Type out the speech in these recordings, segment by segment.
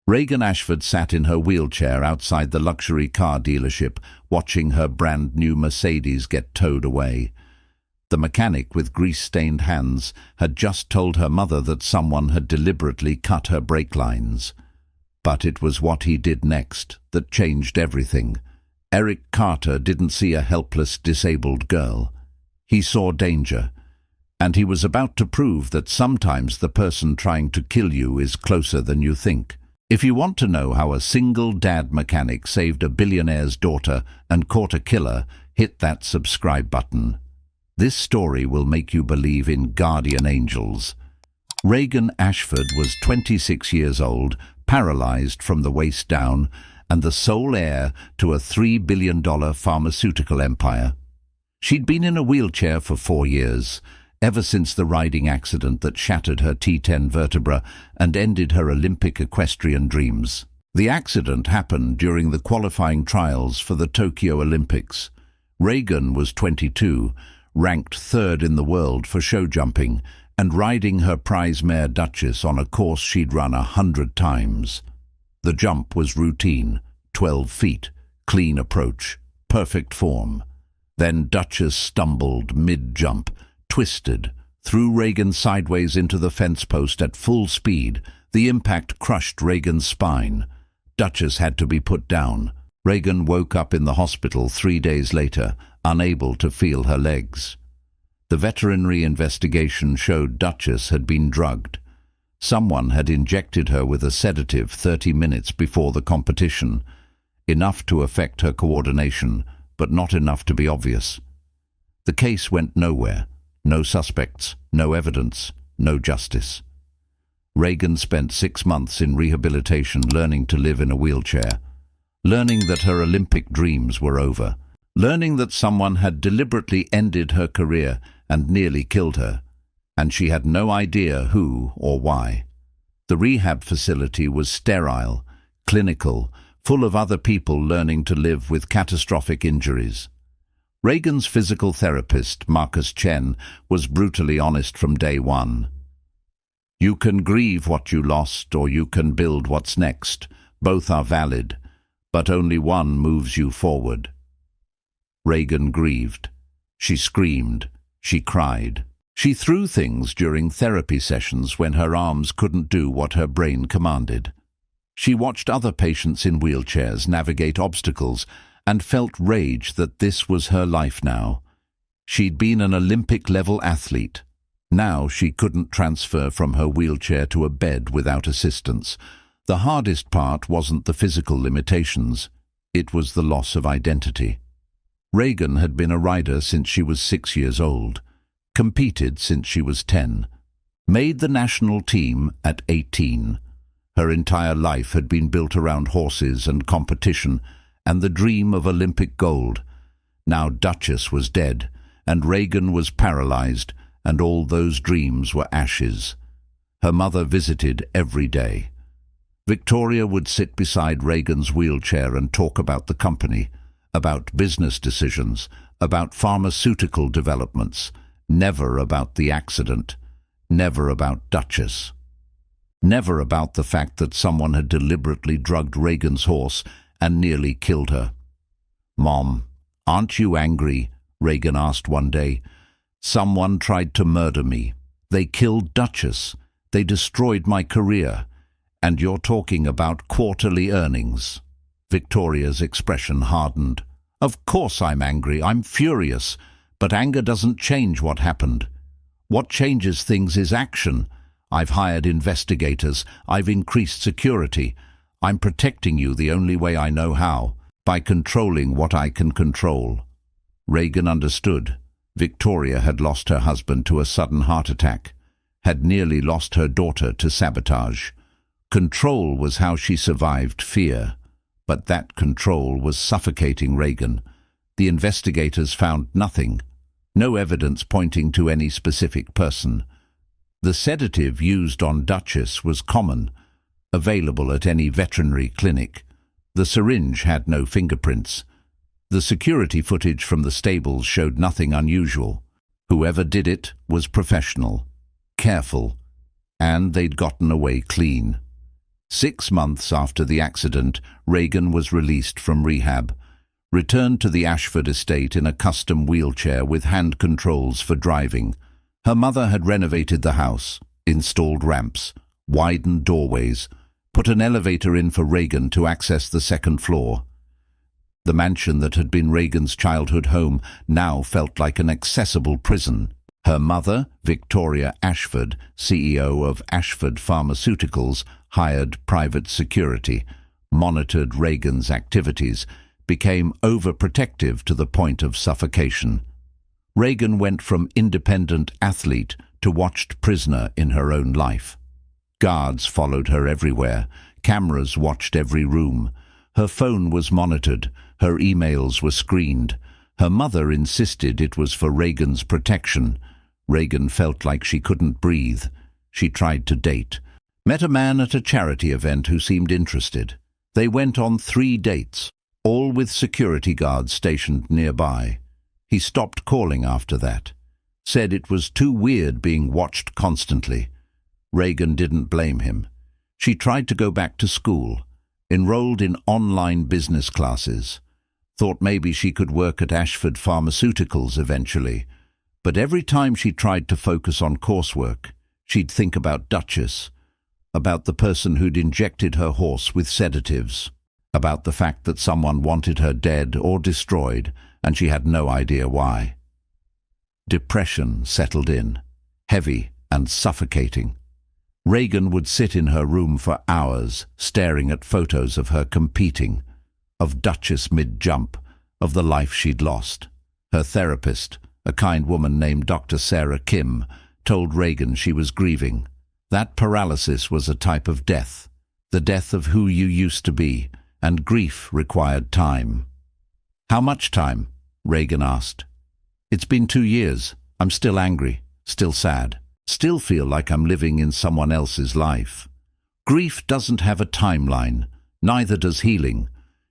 Reagan Ashford sat in her wheelchair outside the luxury car dealership, watching her brand-new Mercedes get towed away. The mechanic with grease-stained hands had just told her mother that someone had deliberately cut her brake lines. But it was what he did next that changed everything. Eric Carter didn't see a helpless, disabled girl. He saw danger, and he was about to prove that sometimes the person trying to kill you is closer than you think. If you want to know how a single dad mechanic saved a billionaire's daughter and caught a killer, hit that subscribe button. This story will make you believe in guardian angels. Reagan Ashford was 26 years old, paralyzed from the waist down, and the sole heir to a $3 billion pharmaceutical empire. She'd been in a wheelchair for 4 years, ever since the riding accident that shattered her T10 vertebra and ended her Olympic equestrian dreams. The accident happened during the qualifying trials for the Tokyo Olympics. Reagan was 22, ranked 3rd in the world for show jumping, and riding her prize mare Duchess on a course she'd run 100 times. The jump was routine, 12 feet, clean approach, perfect form. Then Duchess stumbled mid-jump, twisted, threw Reagan sideways into the fence post at full speed. The impact crushed Reagan's spine. Duchess had to be put down. Reagan woke up in the hospital 3 days later, unable to feel her legs. The veterinary investigation showed Duchess had been drugged. Someone had injected her with a sedative 30 minutes before the competition, enough to affect her coordination, but not enough to be obvious. The case went nowhere. No suspects, no evidence, no justice. Reagan spent 6 months in rehabilitation, learning to live in a wheelchair, learning that her Olympic dreams were over, learning that someone had deliberately ended her career and nearly killed her, and she had no idea who or why. The rehab facility was sterile, clinical, full of other people learning to live with catastrophic injuries. Reagan's physical therapist, Marcus Chen, was brutally honest from day one. You can grieve what you lost, or you can build what's next. Both are valid, but only one moves you forward. Reagan grieved. She screamed. She cried. She threw things during therapy sessions when her arms couldn't do what her brain commanded. She watched other patients in wheelchairs navigate obstacles and felt rage that this was her life now. She'd been an Olympic-level athlete. Now she couldn't transfer from her wheelchair to a bed without assistance. The hardest part wasn't the physical limitations. It was the loss of identity. Reagan had been a rider since she was 6 years old, competed since she was 10, made the national team at 18. Her entire life had been built around horses and competition and the dream of Olympic gold. Now Duchess was dead, and Reagan was paralyzed, and all those dreams were ashes. Her mother visited every day. Victoria would sit beside Reagan's wheelchair and talk about the company, about business decisions, about pharmaceutical developments, never about the accident, never about Duchess. Never about the fact that someone had deliberately drugged Reagan's horse and nearly killed her. "Mom, aren't you angry?" Reagan asked one day. "Someone tried to murder me. They killed Duchess. They destroyed my career. And you're talking about quarterly earnings." Victoria's expression hardened. "Of course I'm angry. I'm furious. But anger doesn't change what happened. What changes things is action. I've hired investigators. I've increased security. I'm protecting you the only way I know how, by controlling what I can control." Reagan understood. Victoria had lost her husband to a sudden heart attack, had nearly lost her daughter to sabotage. Control was how she survived fear, but that control was suffocating Reagan. The investigators found nothing, no evidence pointing to any specific person. The sedative used on Duchess was common, available at any veterinary clinic. The syringe had no fingerprints. The security footage from the stables showed nothing unusual. Whoever did it was professional, careful, and they'd gotten away clean. 6 months after the accident, Reagan was released from rehab, returned to the Ashford estate in a custom wheelchair with hand controls for driving. Her mother had renovated the house, installed ramps, widened doorways, put an elevator in for Reagan to access the second floor. The mansion that had been Reagan's childhood home now felt like an accessible prison. Her mother, Victoria Ashford, CEO of Ashford Pharmaceuticals, hired private security, monitored Reagan's activities, became overprotective to the point of suffocation. Reagan went from independent athlete to watched prisoner in her own life. Guards followed her everywhere. Cameras watched every room. Her phone was monitored. Her emails were screened. Her mother insisted it was for Reagan's protection. Reagan felt like she couldn't breathe. She tried to date. Met a man at a charity event who seemed interested. They went on 3 dates, all with security guards stationed nearby. He stopped calling after that. Said it was too weird being watched constantly. Reagan didn't blame him. She tried to go back to school, enrolled in online business classes, thought maybe she could work at Ashford Pharmaceuticals eventually. But every time she tried to focus on coursework, she'd think about Duchess, about the person who'd injected her horse with sedatives, about the fact that someone wanted her dead or destroyed, and she had no idea why. Depression settled in, heavy and suffocating. Reagan would sit in her room for hours, staring at photos of her competing, of Duchess mid-jump, of the life she'd lost. Her therapist, a kind woman named Dr. Sarah Kim, told Reagan she was grieving. That paralysis was a type of death, the death of who you used to be, and grief required time. "How much time?" Reagan asked. "It's been 2 years. I'm still angry, still sad, still feel like I'm living in someone else's life." Grief doesn't have a timeline, neither does healing.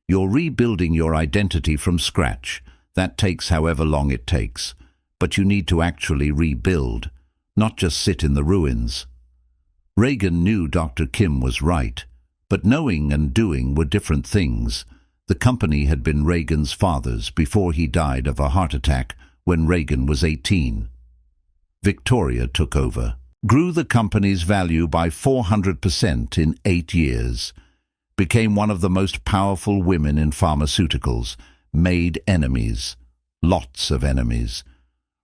You're rebuilding your identity from scratch. That takes however long it takes. But you need to actually rebuild, not just sit in the ruins. Reagan knew Dr. Kim was right, but knowing and doing were different things. The company had been Reagan's father's before he died of a heart attack when Reagan was 18. Victoria took over, grew the company's value by 400% in 8 years, became one of the most powerful women in pharmaceuticals, made enemies, lots of enemies.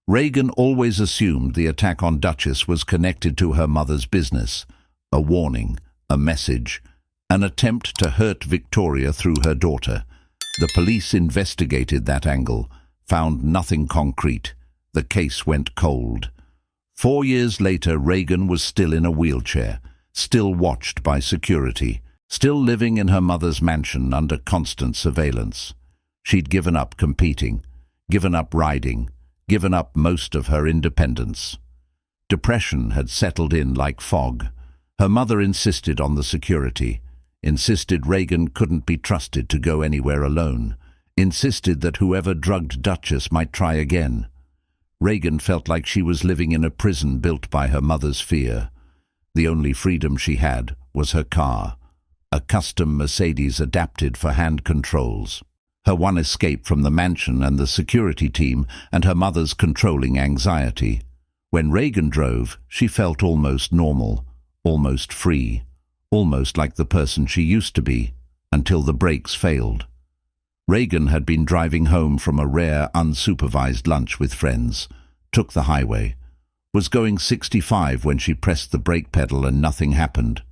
Reagan always assumed the attack on Duchess was connected to her mother's business, a warning, a message, an attempt to hurt Victoria through her daughter. The police investigated that angle, found nothing concrete. The case went cold. 4 years later, Reagan was still in a wheelchair, still watched by security, still living in her mother's mansion under constant surveillance. She'd given up competing, given up riding, given up most of her independence. Depression had settled in like fog. Her mother insisted on the security, insisted Reagan couldn't be trusted to go anywhere alone, insisted that whoever drugged Duchess might try again. Reagan felt like she was living in a prison built by her mother's fear. The only freedom she had was her car, a custom Mercedes adapted for hand controls. Her one escape from the mansion and the security team and her mother's controlling anxiety. When Reagan drove, she felt almost normal, almost free, almost like the person she used to be, until the brakes failed. Reagan had been driving home from a rare, unsupervised lunch with friends, took the highway, was going 65 when she pressed the brake pedal and nothing happened.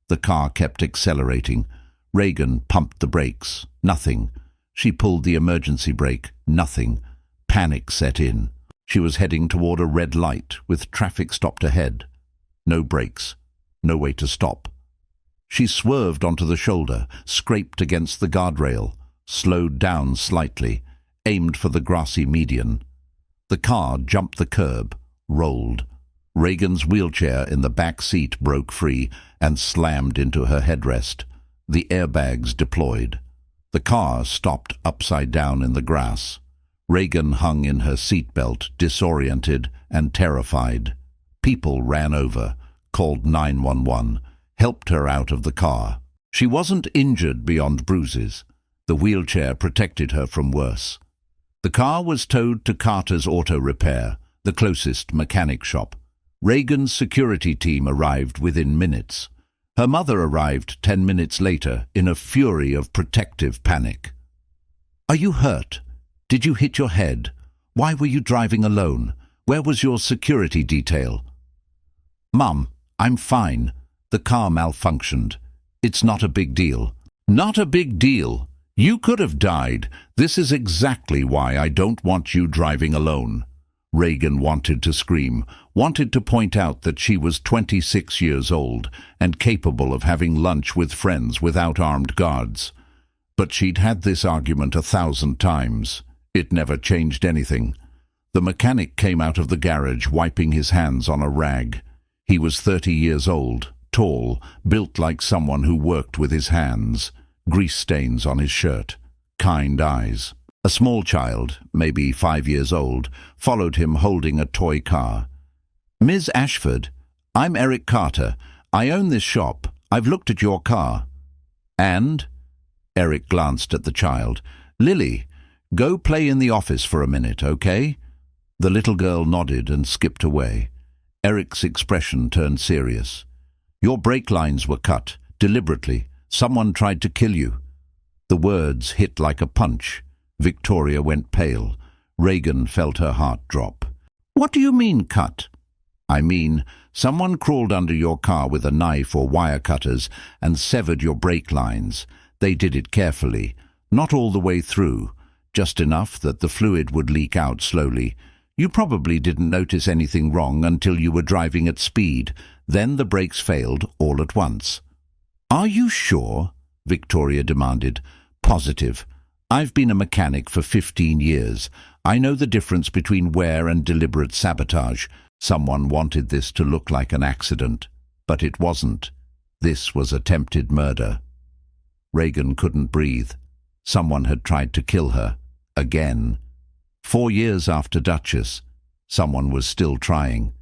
The car kept accelerating. Reagan pumped the brakes. Nothing. She pulled the emergency brake. Nothing. Panic set in. She was heading toward a red light with traffic stopped ahead. No brakes. No way to stop. She swerved onto the shoulder, scraped against the guardrail, slowed down slightly, aimed for the grassy median. The car jumped the curb, rolled. Reagan's wheelchair in the back seat broke free and slammed into her headrest. The airbags deployed. The car stopped upside down in the grass. Reagan hung in her seatbelt, disoriented and terrified. People ran over, called 911, helped her out of the car. She wasn't injured beyond bruises. The wheelchair protected her from worse. The car was towed to Carter's Auto Repair, the closest mechanic shop. Reagan's security team arrived within minutes. Her mother arrived 10 minutes later in a fury of protective panic. "Are you hurt? Did you hit your head? Why were you driving alone? Where was your security detail?" "Mum, I'm fine. The car malfunctioned. It's not a big deal." "Not a big deal? You could have died. This is exactly why I don't want you driving alone." Reagan wanted to scream, wanted to point out that she was 26 years old and capable of having lunch with friends without armed guards. But she'd had this argument 1,000 times. It never changed anything. The mechanic came out of the garage wiping his hands on a rag. He was 30 years old, tall, built like someone who worked with his hands, grease stains on his shirt, kind eyes. A small child, maybe 5 years old, followed him holding a toy car. "Ms. Ashford, I'm Eric Carter. I own this shop. I've looked at your car." "And?" Eric glanced at the child. "Lily, go play in the office for a minute, okay?" The little girl nodded and skipped away. Eric's expression turned serious. "Your brake lines were cut, deliberately. Someone tried to kill you." The words hit like a punch. Victoria went pale. Reagan felt her heart drop. "What do you mean, cut?" "I mean, someone crawled under your car with a knife or wire cutters and severed your brake lines. They did it carefully, not all the way through, just enough that the fluid would leak out slowly. You probably didn't notice anything wrong until you were driving at speed. Then the brakes failed all at once." "Are you sure?" Victoria demanded. "Positive. I've been a mechanic for 15 years. I know the difference between wear and deliberate sabotage. Someone wanted this to look like an accident, but it wasn't. This was attempted murder." Reagan couldn't breathe. Someone had tried to kill her. Again. 4 years after Duchess, someone was still trying.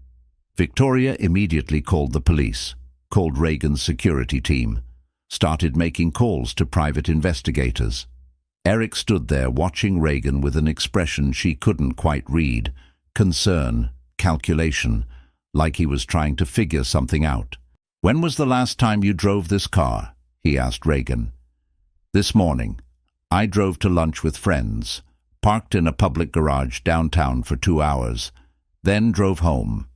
Victoria immediately called the police, called Reagan's security team, started making calls to private investigators. Eric stood there watching Reagan with an expression she couldn't quite read. Concern, calculation, like he was trying to figure something out. "When was the last time you drove this car?" he asked Reagan. "This morning. I drove to lunch with friends, parked in a public garage downtown for 2 hours, then drove home."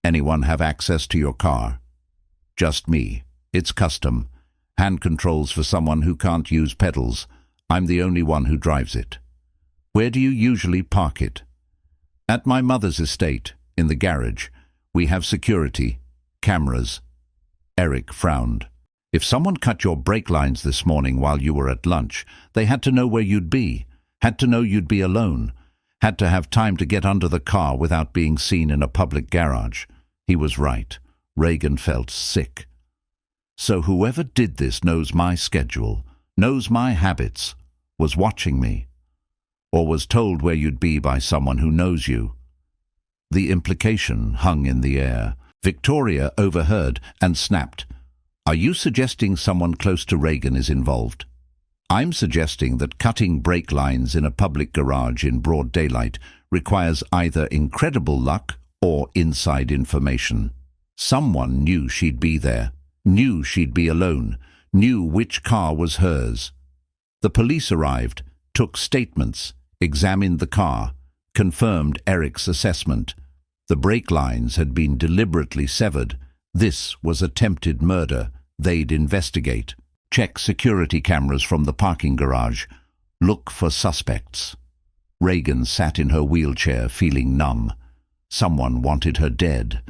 "Anyone have access to your car?" "Just me. It's custom. Hand controls for someone who can't use pedals. I'm the only one who drives it." "Where do you usually park it?" "At my mother's estate, in the garage. We have security, cameras." Eric frowned. "If someone cut your brake lines this morning while you were at lunch, they had to know where you'd be, had to know you'd be alone, had to have time to get under the car without being seen in a public garage." He was right. Reagan felt sick. "So whoever did this knows my schedule, knows my habits, was watching me, or was told where you'd be by someone who knows you." The implication hung in the air. Victoria overheard and snapped. "Are you suggesting someone close to Reagan is involved?" "I'm suggesting that cutting brake lines in a public garage in broad daylight requires either incredible luck or inside information. Someone knew she'd be there, knew she'd be alone, knew which car was hers. The police arrived, took statements, examined the car, confirmed Eric's assessment. The brake lines had been deliberately severed. This was attempted murder. They'd investigate. Check security cameras from the parking garage. Look for suspects." Reagan sat in her wheelchair feeling numb. Someone wanted her dead.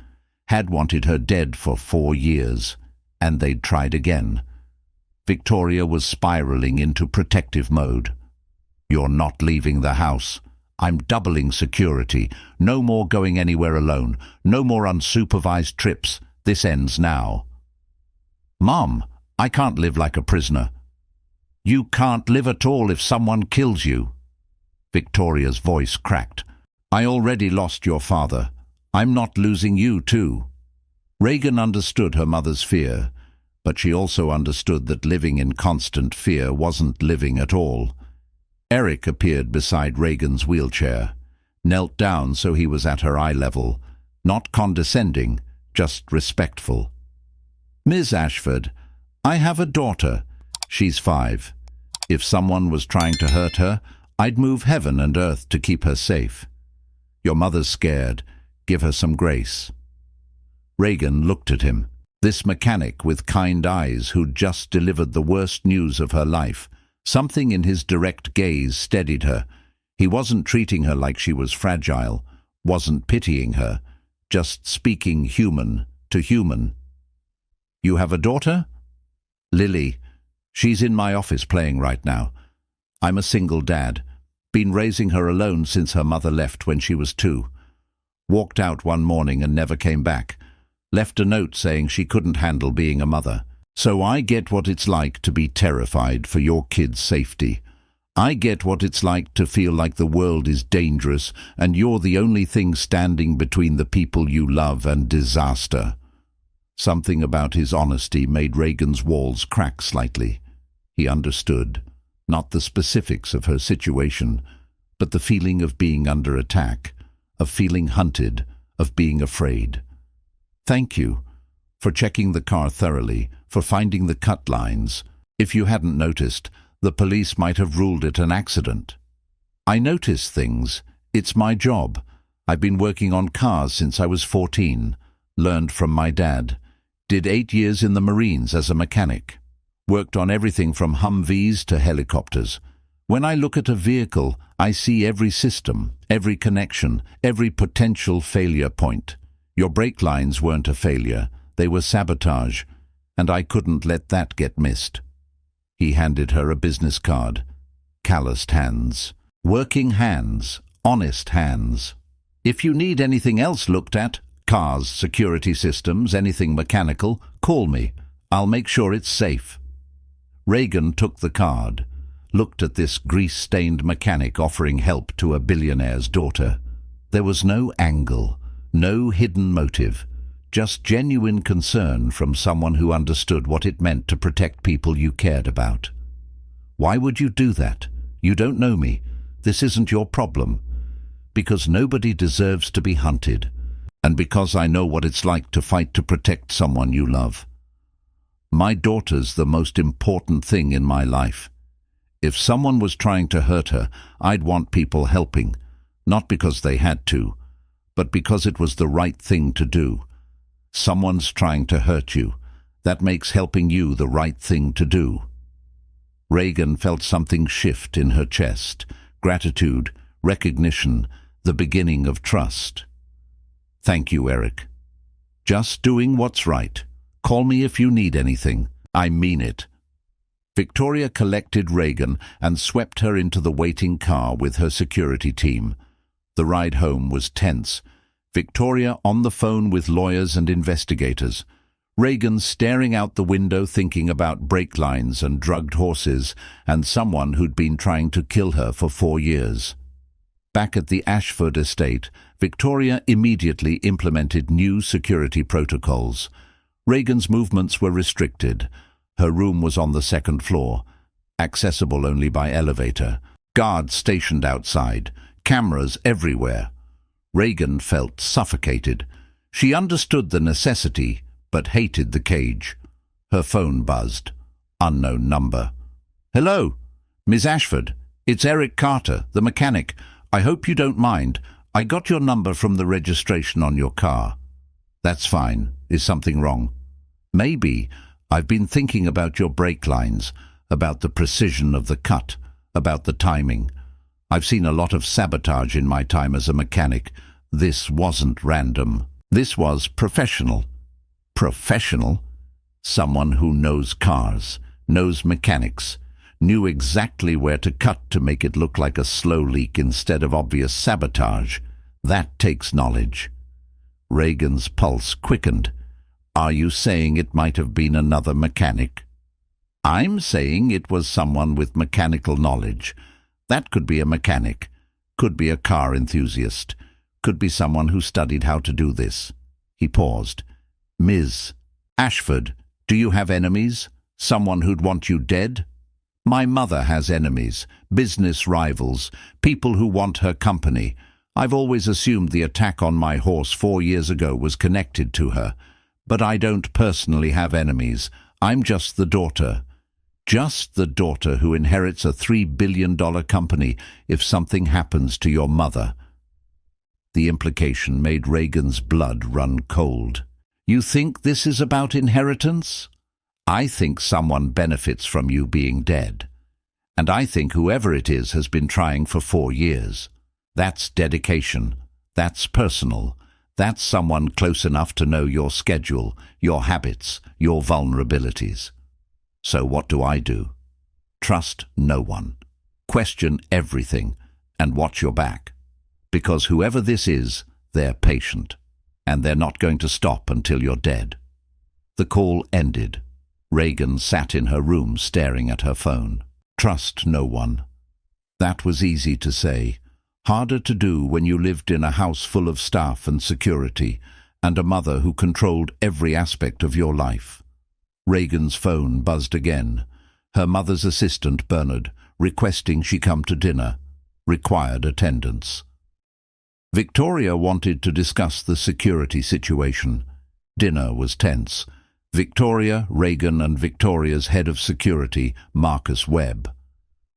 Had wanted her dead for 4 years. And they'd tried again. Victoria was spiraling into protective mode. "You're not leaving the house. I'm doubling security. No more going anywhere alone. No more unsupervised trips. This ends now." "Mom, I can't live like a prisoner." "You can't live at all if someone kills you." Victoria's voice cracked. "I already lost your father. I'm not losing you too." Reagan understood her mother's fear. but she also understood that living in constant fear wasn't living at all. Eric appeared beside Reagan's wheelchair, knelt down so he was at her eye level, not condescending, just respectful. "Ms. Ashford, I have a daughter. She's 5. If someone was trying to hurt her, I'd move heaven and earth to keep her safe. Your mother's scared. Give her some grace." Reagan looked at him. This mechanic with kind eyes who'd just delivered the worst news of her life. Something in his direct gaze steadied her. He wasn't treating her like she was fragile, wasn't pitying her, just speaking human to human. "You have a daughter?" "Lily. She's in my office playing right now. I'm a single dad. Been raising her alone since her mother left when she was 2. Walked out one morning and never came back. Left a note saying she couldn't handle being a mother. So I get what it's like to be terrified for your kid's safety. I get what it's like to feel like the world is dangerous and you're the only thing standing between the people you love and disaster." Something about his honesty made Reagan's walls crack slightly. He understood, not the specifics of her situation, but the feeling of being under attack, of feeling hunted, of being afraid. "Thank you for checking the car thoroughly, for finding the cut lines. If you hadn't noticed, the police might have ruled it an accident." "I notice things. It's my job. I've been working on cars since I was 14. Learned from my dad. Did 8 years in the Marines as a mechanic. Worked on everything from Humvees to helicopters. When I look at a vehicle, I see every system, every connection, every potential failure point. Your brake lines weren't a failure. They were sabotage, and I couldn't let that get missed." He handed her a business card. Calloused hands. Working hands. Honest hands. "If you need anything else looked at, cars, security systems, anything mechanical, call me. I'll make sure it's safe." Reagan took the card, looked at this grease-stained mechanic offering help to a billionaire's daughter. There was no angle, no hidden motive, just genuine concern from someone who understood what it meant to protect people you cared about. "Why would you do that? You don't know me. This isn't your problem." "Because nobody deserves to be hunted, and because I know what it's like to fight to protect someone you love. My daughter's the most important thing in my life. If someone was trying to hurt her, I'd want people helping, not because they had to, but because it was the right thing to do. Someone's trying to hurt you. That makes helping you the right thing to do." Reagan felt something shift in her chest. Gratitude, recognition, the beginning of trust. "Thank you, Eric. Just doing what's right. Call me if you need anything. I mean it." Victoria collected Reagan and swept her into the waiting car with her security team. The ride home was tense. Victoria on the phone with lawyers and investigators. Reagan staring out the window thinking about brake lines and drugged horses and someone who'd been trying to kill her for 4 years. Back at the Ashford estate, Victoria immediately implemented new security protocols. Reagan's movements were restricted. Her room was on the 2nd floor, accessible only by elevator. Guards stationed outside, cameras everywhere. Reagan felt suffocated. She understood the necessity, but hated the cage. Her phone buzzed. Unknown number. "Hello, Miss Ashford. It's Eric Carter, the mechanic. I hope you don't mind. I got your number from the registration on your car." "That's fine. Is something wrong?" "Maybe. I've been thinking about your brake lines, about the precision of the cut, about the timing. I've seen a lot of sabotage in my time as a mechanic. This wasn't random. This was professional." Professional? Someone who knows cars, knows mechanics, knew exactly where to cut to make it look like a slow leak instead of obvious sabotage. That takes knowledge. Reagan's pulse quickened. "Are you saying it might have been another mechanic?" "I'm saying it was someone with mechanical knowledge. That could be a mechanic, could be a car enthusiast, could be someone who studied how to do this." He paused. "Ms. Ashford, Do you have enemies? Someone who'd want you dead? My mother has enemies, business rivals, people who want her company. I've always assumed the attack on my horse 4 years ago was connected to her. But I don't personally have enemies. I'm just the daughter. Just the daughter who inherits a $3 billion company if something happens to your mother. The implication made Reagan's blood run cold. You think this is about inheritance? I think someone benefits from you being dead. And I think whoever it is has been trying for 4 years. That's dedication. That's personal. That's someone close enough to know your schedule, your habits, your vulnerabilities. So what do I do? Trust no one. Question everything and watch your back. Because whoever this is, they're patient. And they're not going to stop until you're dead. The call ended. Reagan sat in her room staring at her phone. Trust no one. That was easy to say. Harder to do when you lived in a house full of staff and security, and a mother who controlled every aspect of your life. Reagan's phone buzzed again. Her mother's assistant, Bernard, requesting she come to dinner. Required attendance. Victoria wanted to discuss the security situation. Dinner was tense. Victoria, Reagan and Victoria's head of security, Marcus Webb.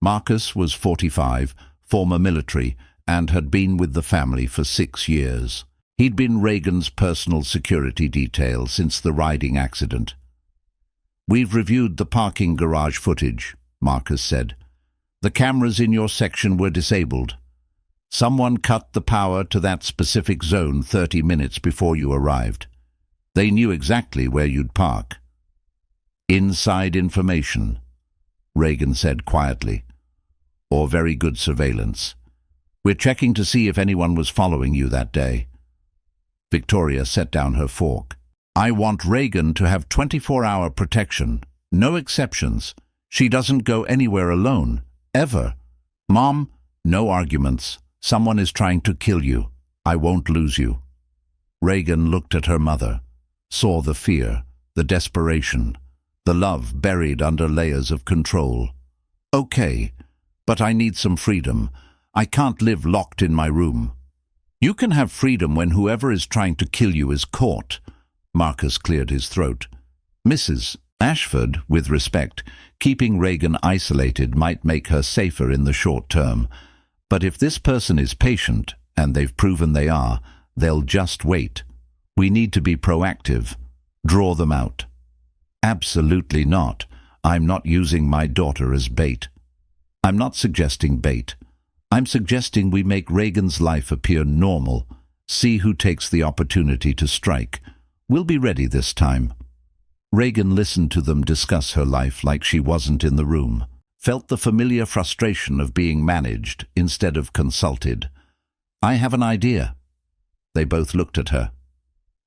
Marcus was 45, former military, and had been with the family for 6 years. He'd been Reagan's personal security detail since the riding accident. We've reviewed the parking garage footage, Marcus said. The cameras in your section were disabled. Someone cut the power to that specific zone 30 minutes before you arrived. They knew exactly where you'd park. Inside information, Reagan said quietly. Or very good surveillance. We're checking to see if anyone was following you that day. Victoria set down her fork. I want Reagan to have 24-hour protection. No exceptions. She doesn't go anywhere alone. Ever. Mom, no arguments. Someone is trying to kill you. I won't lose you. Reagan looked at her mother, saw the fear, the desperation, the love buried under layers of control. Okay, but I need some freedom. I can't live locked in my room. You can have freedom when whoever is trying to kill you is caught. Marcus cleared his throat. Mrs. Ashford, with respect, keeping Reagan isolated might make her safer in the short term. But if this person is patient, and they've proven they are, they'll just wait. We need to be proactive. Draw them out. Absolutely not. I'm not using my daughter as bait. I'm not suggesting bait. I'm suggesting we make Reagan's life appear normal. See who takes the opportunity to strike. We'll be ready this time. Reagan listened to them discuss her life like she wasn't in the room. Felt the familiar frustration of being managed instead of consulted. I have an idea. They both looked at her.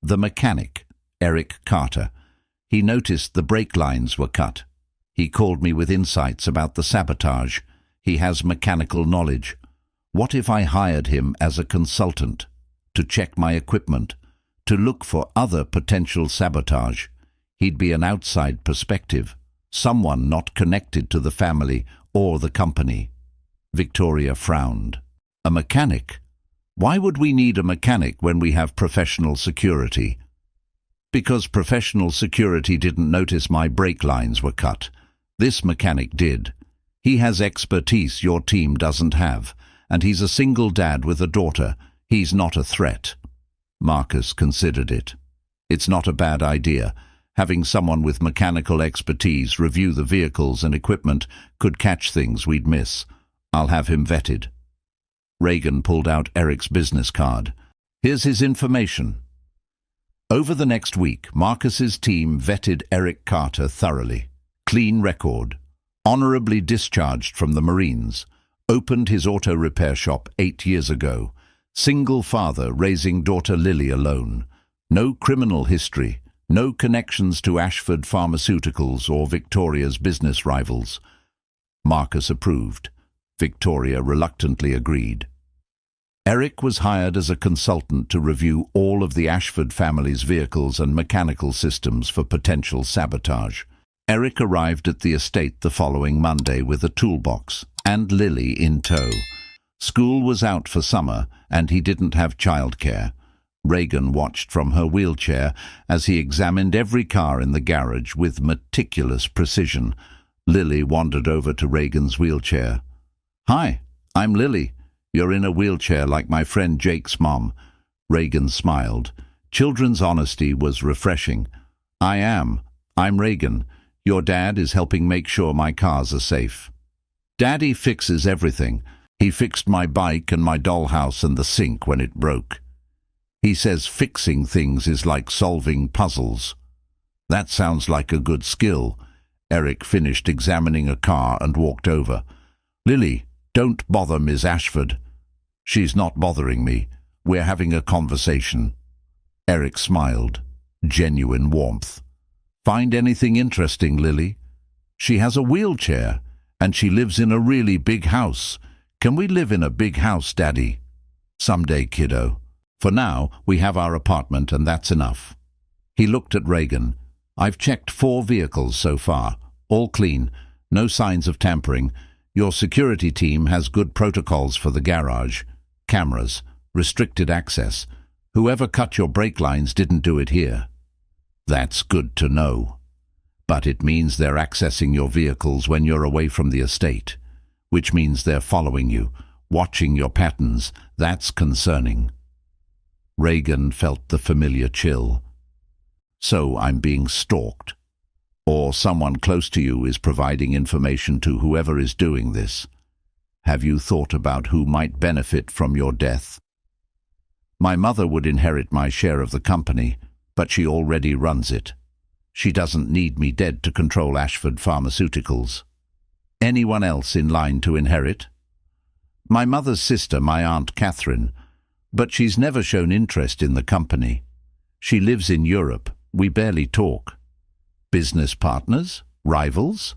The mechanic, Eric Carter. He noticed the brake lines were cut. He called me with insights about the sabotage. He has mechanical knowledge. What if I hired him as a consultant, to check my equipment, to look for other potential sabotage? He'd be an outside perspective, someone not connected to the family or the company. Victoria frowned. A mechanic? Why would we need a mechanic when we have professional security? Because professional security didn't notice my brake lines were cut. This mechanic did. He has expertise your team doesn't have, and he's a single dad with a daughter. He's not a threat. Marcus considered it. It's not a bad idea. Having someone with mechanical expertise review the vehicles and equipment could catch things we'd miss. I'll have him vetted. Reagan pulled out Eric's business card. Here's his information. Over the next week, Marcus's team vetted Eric Carter thoroughly. Clean record. Honorably discharged from the Marines. Opened his auto repair shop 8 years ago. Single father raising daughter Lily alone. No criminal history. No connections to Ashford Pharmaceuticals or Victoria's business rivals. Marcus approved. Victoria reluctantly agreed. Eric was hired as a consultant to review all of the Ashford family's vehicles and mechanical systems for potential sabotage. Eric arrived at the estate the following Monday with a toolbox and Lily in tow. School was out for summer and he didn't have childcare. Reagan watched from her wheelchair as he examined every car in the garage with meticulous precision. Lily wandered over to Reagan's wheelchair. "Hi, I'm Lily. You're in a wheelchair like my friend Jake's mom." Reagan smiled. Children's honesty was refreshing. I'm Reagan. Your dad is helping make sure my cars are safe." "Daddy fixes everything. He fixed my bike and my dollhouse and the sink when it broke. He says fixing things is like solving puzzles." "That sounds like a good skill." Eric finished examining a car and walked over. "Lily, don't bother Miss Ashford." "She's not bothering me. We're having a conversation." Eric smiled. Genuine warmth. "Find anything interesting, Lily?" "She has a wheelchair, and she lives in a really big house. Can we live in a big house, Daddy?" "Someday, kiddo. For now, we have our apartment and that's enough." He looked at Reagan. "I've checked 4 vehicles so far. All clean. No signs of tampering. Your security team has good protocols for the garage. Cameras. Restricted access. Whoever cut your brake lines didn't do it here." "That's good to know. But it means they're accessing your vehicles when you're away from the estate, which means they're following you, watching your patterns. That's concerning." Reagan felt the familiar chill. "So I'm being stalked? Or someone close to you is providing information to whoever is doing this? Have you thought about who might benefit from your death?" "My mother would inherit my share of the company, but she already runs it. She doesn't need me dead to control Ashford Pharmaceuticals." "Anyone else in line to inherit?" "My mother's sister, my Aunt Catherine, but she's never shown interest in the company. She lives in Europe. We barely talk." "Business partners? Rivals?"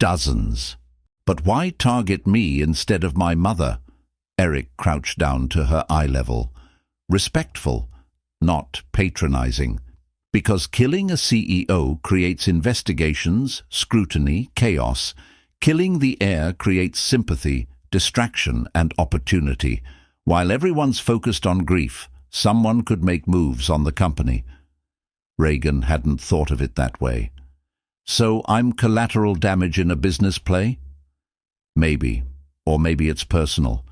"Dozens. But why target me instead of my mother?" Eric crouched down to her eye level. "Respectful, not patronizing. Because killing a CEO creates investigations, scrutiny, chaos. Killing the heir creates sympathy, distraction, and opportunity. While everyone's focused on grief, someone could make moves on the company." Reagan hadn't thought of it that way. "So I'm collateral damage in a business play?" "Maybe. Or maybe it's personal.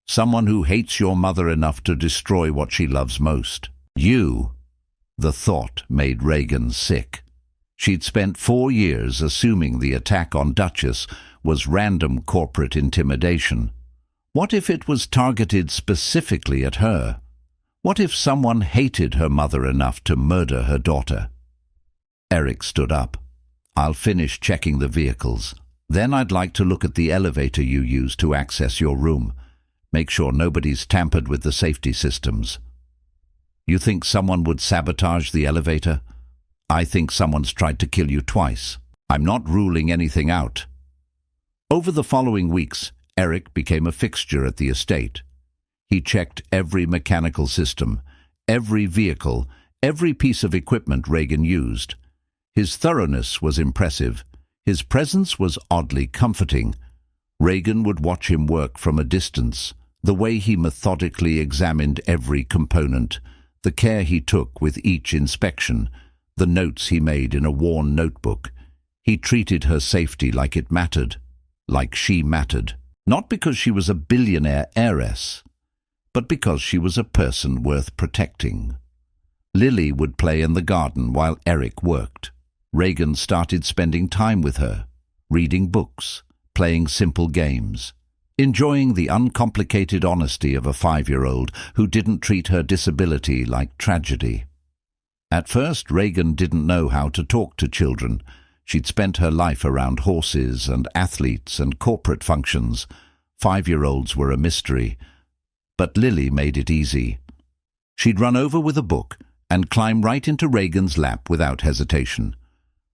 Someone who hates your mother enough to destroy what she loves most. You." The thought made Reagan sick. She'd spent 4 years assuming the attack on Duchess was random corporate intimidation. What if it was targeted specifically at her? What if someone hated her mother enough to murder her daughter? Eric stood up. "I'll finish checking the vehicles. Then I'd like to look at the elevator you use to access your room. Make sure nobody's tampered with the safety systems." "You think someone would sabotage the elevator?" "I think someone's tried to kill you twice. I'm not ruling anything out." Over the following weeks, Eric became a fixture at the estate. He checked every mechanical system, every vehicle, every piece of equipment Reagan used. His thoroughness was impressive. His presence was oddly comforting. Reagan would watch him work from a distance, the way he methodically examined every component, the care he took with each inspection, the notes he made in a worn notebook. He treated her safety like it mattered, like she mattered. Not because she was a billionaire heiress, but because she was a person worth protecting. Lily would play in the garden while Eric worked. Reagan started spending time with her, reading books, playing simple games, enjoying the uncomplicated honesty of a 5-year-old who didn't treat her disability like tragedy. At first, Reagan didn't know how to talk to children. She'd spent her life around horses and athletes and corporate functions. 5-year-olds were a mystery. But Lily made it easy. She'd run over with a book and climb right into Reagan's lap without hesitation.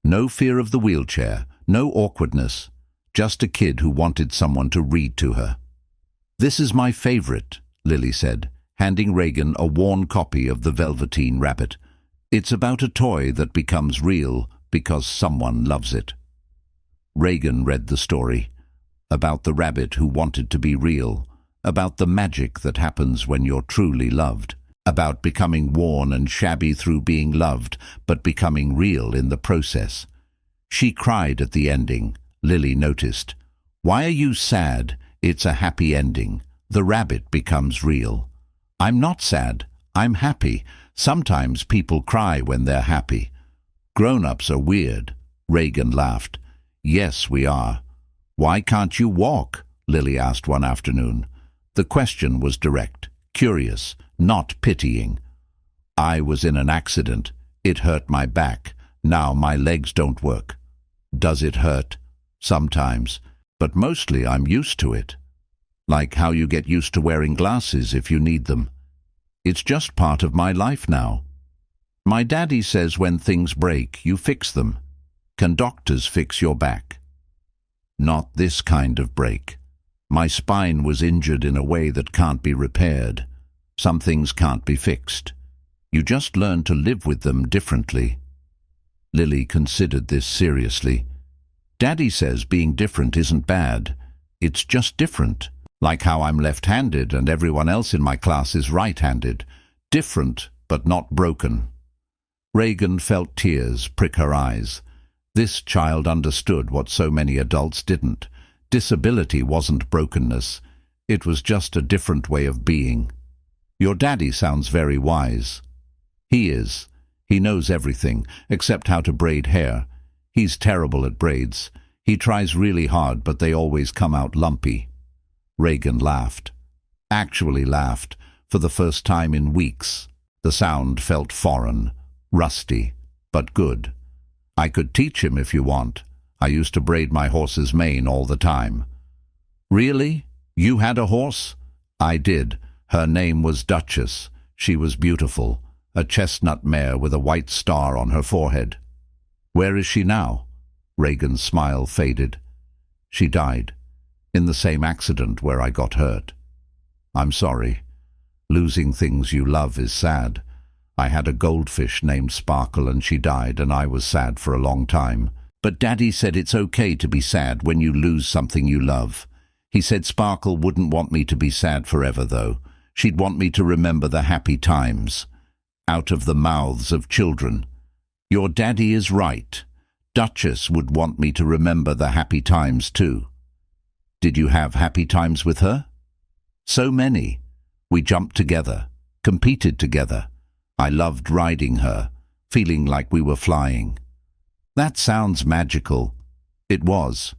No fear of the wheelchair, no awkwardness, just a kid who wanted someone to read to her. "This is my favorite," Lily said, handing Reagan a worn copy of The Velveteen Rabbit. It's about a toy that becomes real because someone loves it. Reagan read the story, about the rabbit who wanted to be real, about the magic that happens when you're truly loved, about becoming worn and shabby through being loved, but becoming real in the process. She cried at the ending. Lily noticed. "Why are you sad? It's a happy ending. The rabbit becomes real." "I'm not sad. I'm happy. Sometimes people cry when they're happy." "Grown-ups are weird." Reagan laughed. "Yes, we are." "Why can't you walk?" Lily asked one afternoon. The question was direct, curious, not pitying. "I was in an accident. It hurt my back. Now my legs don't work." "Does it hurt?" "Sometimes, but mostly I'm used to it. Like how you get used to wearing glasses if you need them. It's just part of my life now. My daddy says when things break, you fix them. Can doctors fix your back?" "Not this kind of break. My spine was injured in a way that can't be repaired. Some things can't be fixed. You just learn to live with them differently." Lily considered this seriously. "Daddy says being different isn't bad. It's just different. Like how I'm left-handed and everyone else in my class is right-handed. Different, but not broken." Reagan felt tears prick her eyes. This child understood what so many adults didn't. Disability wasn't brokenness. It was just a different way of being. "Your daddy sounds very wise." "He is. He knows everything, except how to braid hair. He's terrible at braids. He tries really hard, but they always come out lumpy." Reagan laughed. Actually laughed, for the first time in weeks. The sound felt foreign, rusty, but good. "I could teach him if you want. I used to braid my horse's mane all the time." "Really? You had a horse?" "I did. Her name was Duchess. She was beautiful. A chestnut mare with a white star on her forehead." "Where is she now?" Reagan's smile faded. "She died. In the same accident where I got hurt." "I'm sorry. Losing things you love is sad. I had a goldfish named Sparkle and she died and I was sad for a long time. But Daddy said it's okay to be sad when you lose something you love. He said Sparkle wouldn't want me to be sad forever though. She'd want me to remember the happy times." Out of the mouths of children. "Your daddy is right. Duchess would want me to remember the happy times too." "Did you have happy times with her?" "So many. We jumped together, competed together. I loved riding her, feeling like we were flying." "That sounds magical." It was.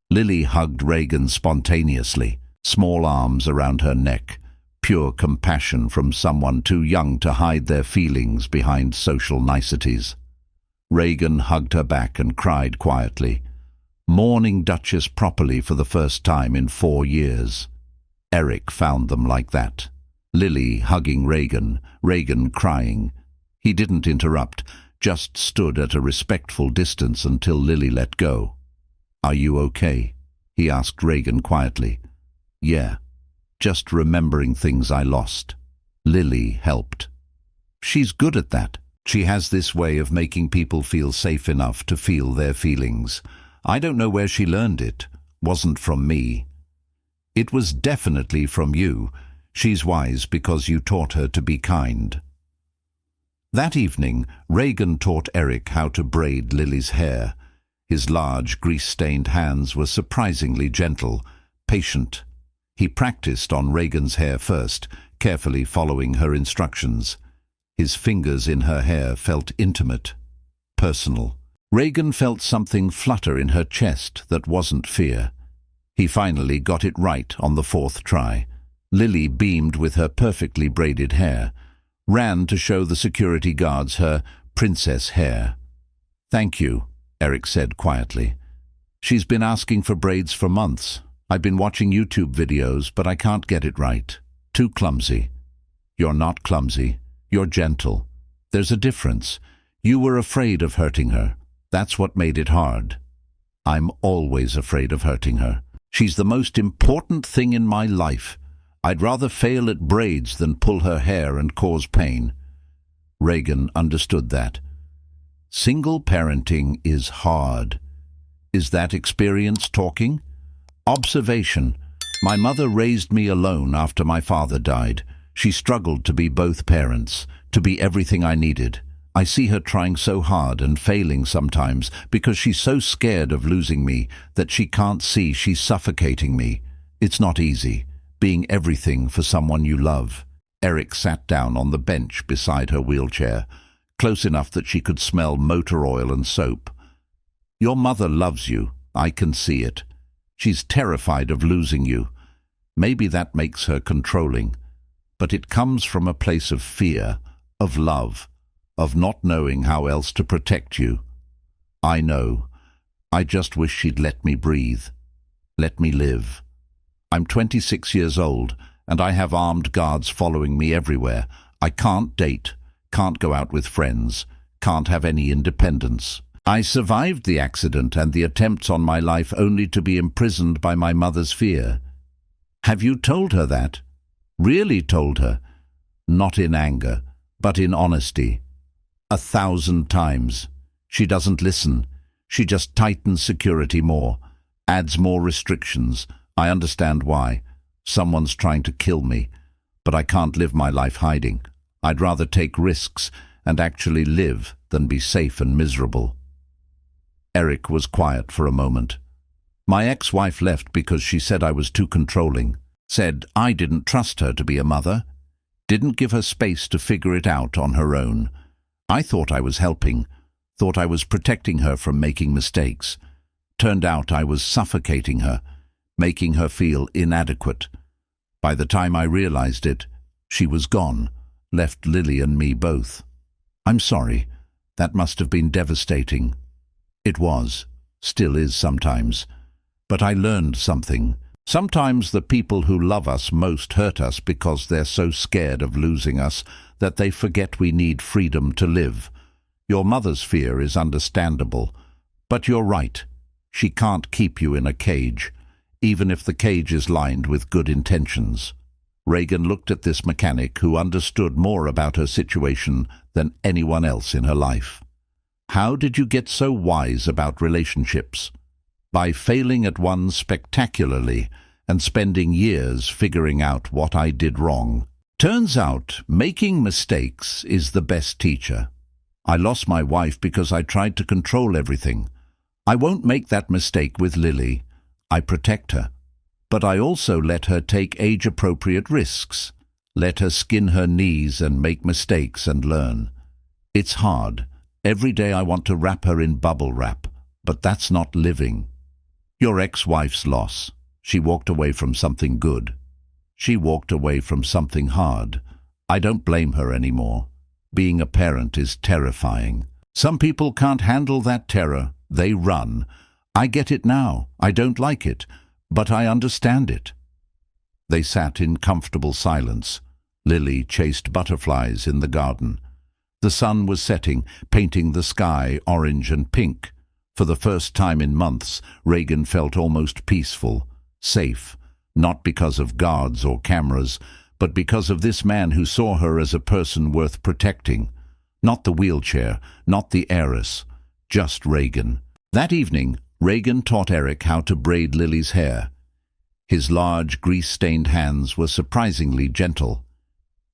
Lily hugged Reagan spontaneously, small arms around her neck, pure compassion from someone too young to hide their feelings behind social niceties. Reagan hugged her back and cried quietly, mourning Duchess properly for the first time in 4 years. Eric found them like that. Lily hugging Reagan, Reagan crying. He didn't interrupt, just stood at a respectful distance until Lily let go. "Are you okay?" he asked Reagan quietly. "Yeah. Just remembering things I lost." Lily helped. She's good at that. She has this way of making people feel safe enough to feel their feelings. I don't know where she learned it. Wasn't from me. It was definitely from you. She's wise because you taught her to be kind. That evening, Reagan taught Eric how to braid Lily's hair. His large, grease-stained hands were surprisingly gentle, patient. He practiced on Reagan's hair first, carefully following her instructions. His fingers in her hair felt intimate, personal. Reagan felt something flutter in her chest that wasn't fear. He finally got it right on the 4th try. Lily beamed with her perfectly braided hair, ran to show the security guards her princess hair. "Thank you," Eric said quietly. "She's been asking for braids for months. I've been watching YouTube videos, but I can't get it right. Too clumsy." "You're not clumsy. You're gentle. There's a difference. You were afraid of hurting her. That's what made it hard." "I'm always afraid of hurting her. She's the most important thing in my life. I'd rather fail at braids than pull her hair and cause pain. Reagan understood that. Single parenting is hard. Is that experience talking? Observation. My mother raised me alone after my father died. She struggled to be both parents, to be everything I needed. I see her trying so hard and failing sometimes because she's so scared of losing me that she can't see she's suffocating me. It's not easy, being everything for someone you love. Eric sat down on the bench beside her wheelchair, close enough that she could smell motor oil and soap. Your mother loves you. I can see it. She's terrified of losing you. Maybe that makes her controlling, but it comes from a place of fear, of love, of not knowing how else to protect you. I know. I just wish she'd let me breathe. Let me live. I'm 26 years old, and I have armed guards following me everywhere. I can't date, can't go out with friends, can't have any independence. I survived the accident and the attempts on my life only to be imprisoned by my mother's fear. Have you told her that? Really told her? Not in anger, but in honesty. 1,000 times. She doesn't listen. She just tightens security more, adds more restrictions. I understand why. Someone's trying to kill me, but I can't live my life hiding. I'd rather take risks and actually live than be safe and miserable. Eric was quiet for a moment. My ex-wife left because she said I was too controlling, said I didn't trust her to be a mother, didn't give her space to figure it out on her own. I thought I was helping, thought I was protecting her from making mistakes. Turned out I was suffocating her, making her feel inadequate. By the time I realized it, she was gone, left Lily and me both. I'm sorry. That must have been devastating. It was, still is sometimes. But I learned something. Sometimes the people who love us most hurt us because they're so scared of losing us that they forget we need freedom to live. Your mother's fear is understandable, but you're right. She can't keep you in a cage, even if the cage is lined with good intentions. Reagan looked at this mechanic who understood more about her situation than anyone else in her life. How did you get so wise about relationships? By failing at one spectacularly and spending years figuring out what I did wrong. Turns out making mistakes is the best teacher. I lost my wife because I tried to control everything. I won't make that mistake with Lily. I protect her. But I also let her take age-appropriate risks. Let her skin her knees and make mistakes and learn. It's hard. Every day I want to wrap her in bubble wrap, but that's not living. Your ex-wife's loss. She walked away from something good. She walked away from something hard. I don't blame her anymore. Being a parent is terrifying. Some people can't handle that terror. They run. I get it now. I don't like it, but I understand it. They sat in comfortable silence. Lily chased butterflies in the garden. The sun was setting, painting the sky orange and pink. For the first time in months, Reagan felt almost peaceful, safe, not because of guards or cameras, but because of this man who saw her as a person worth protecting. Not the wheelchair, not the heiress, just Reagan. That evening, Reagan taught Eric how to braid Lily's hair. His large, grease-stained hands were surprisingly gentle.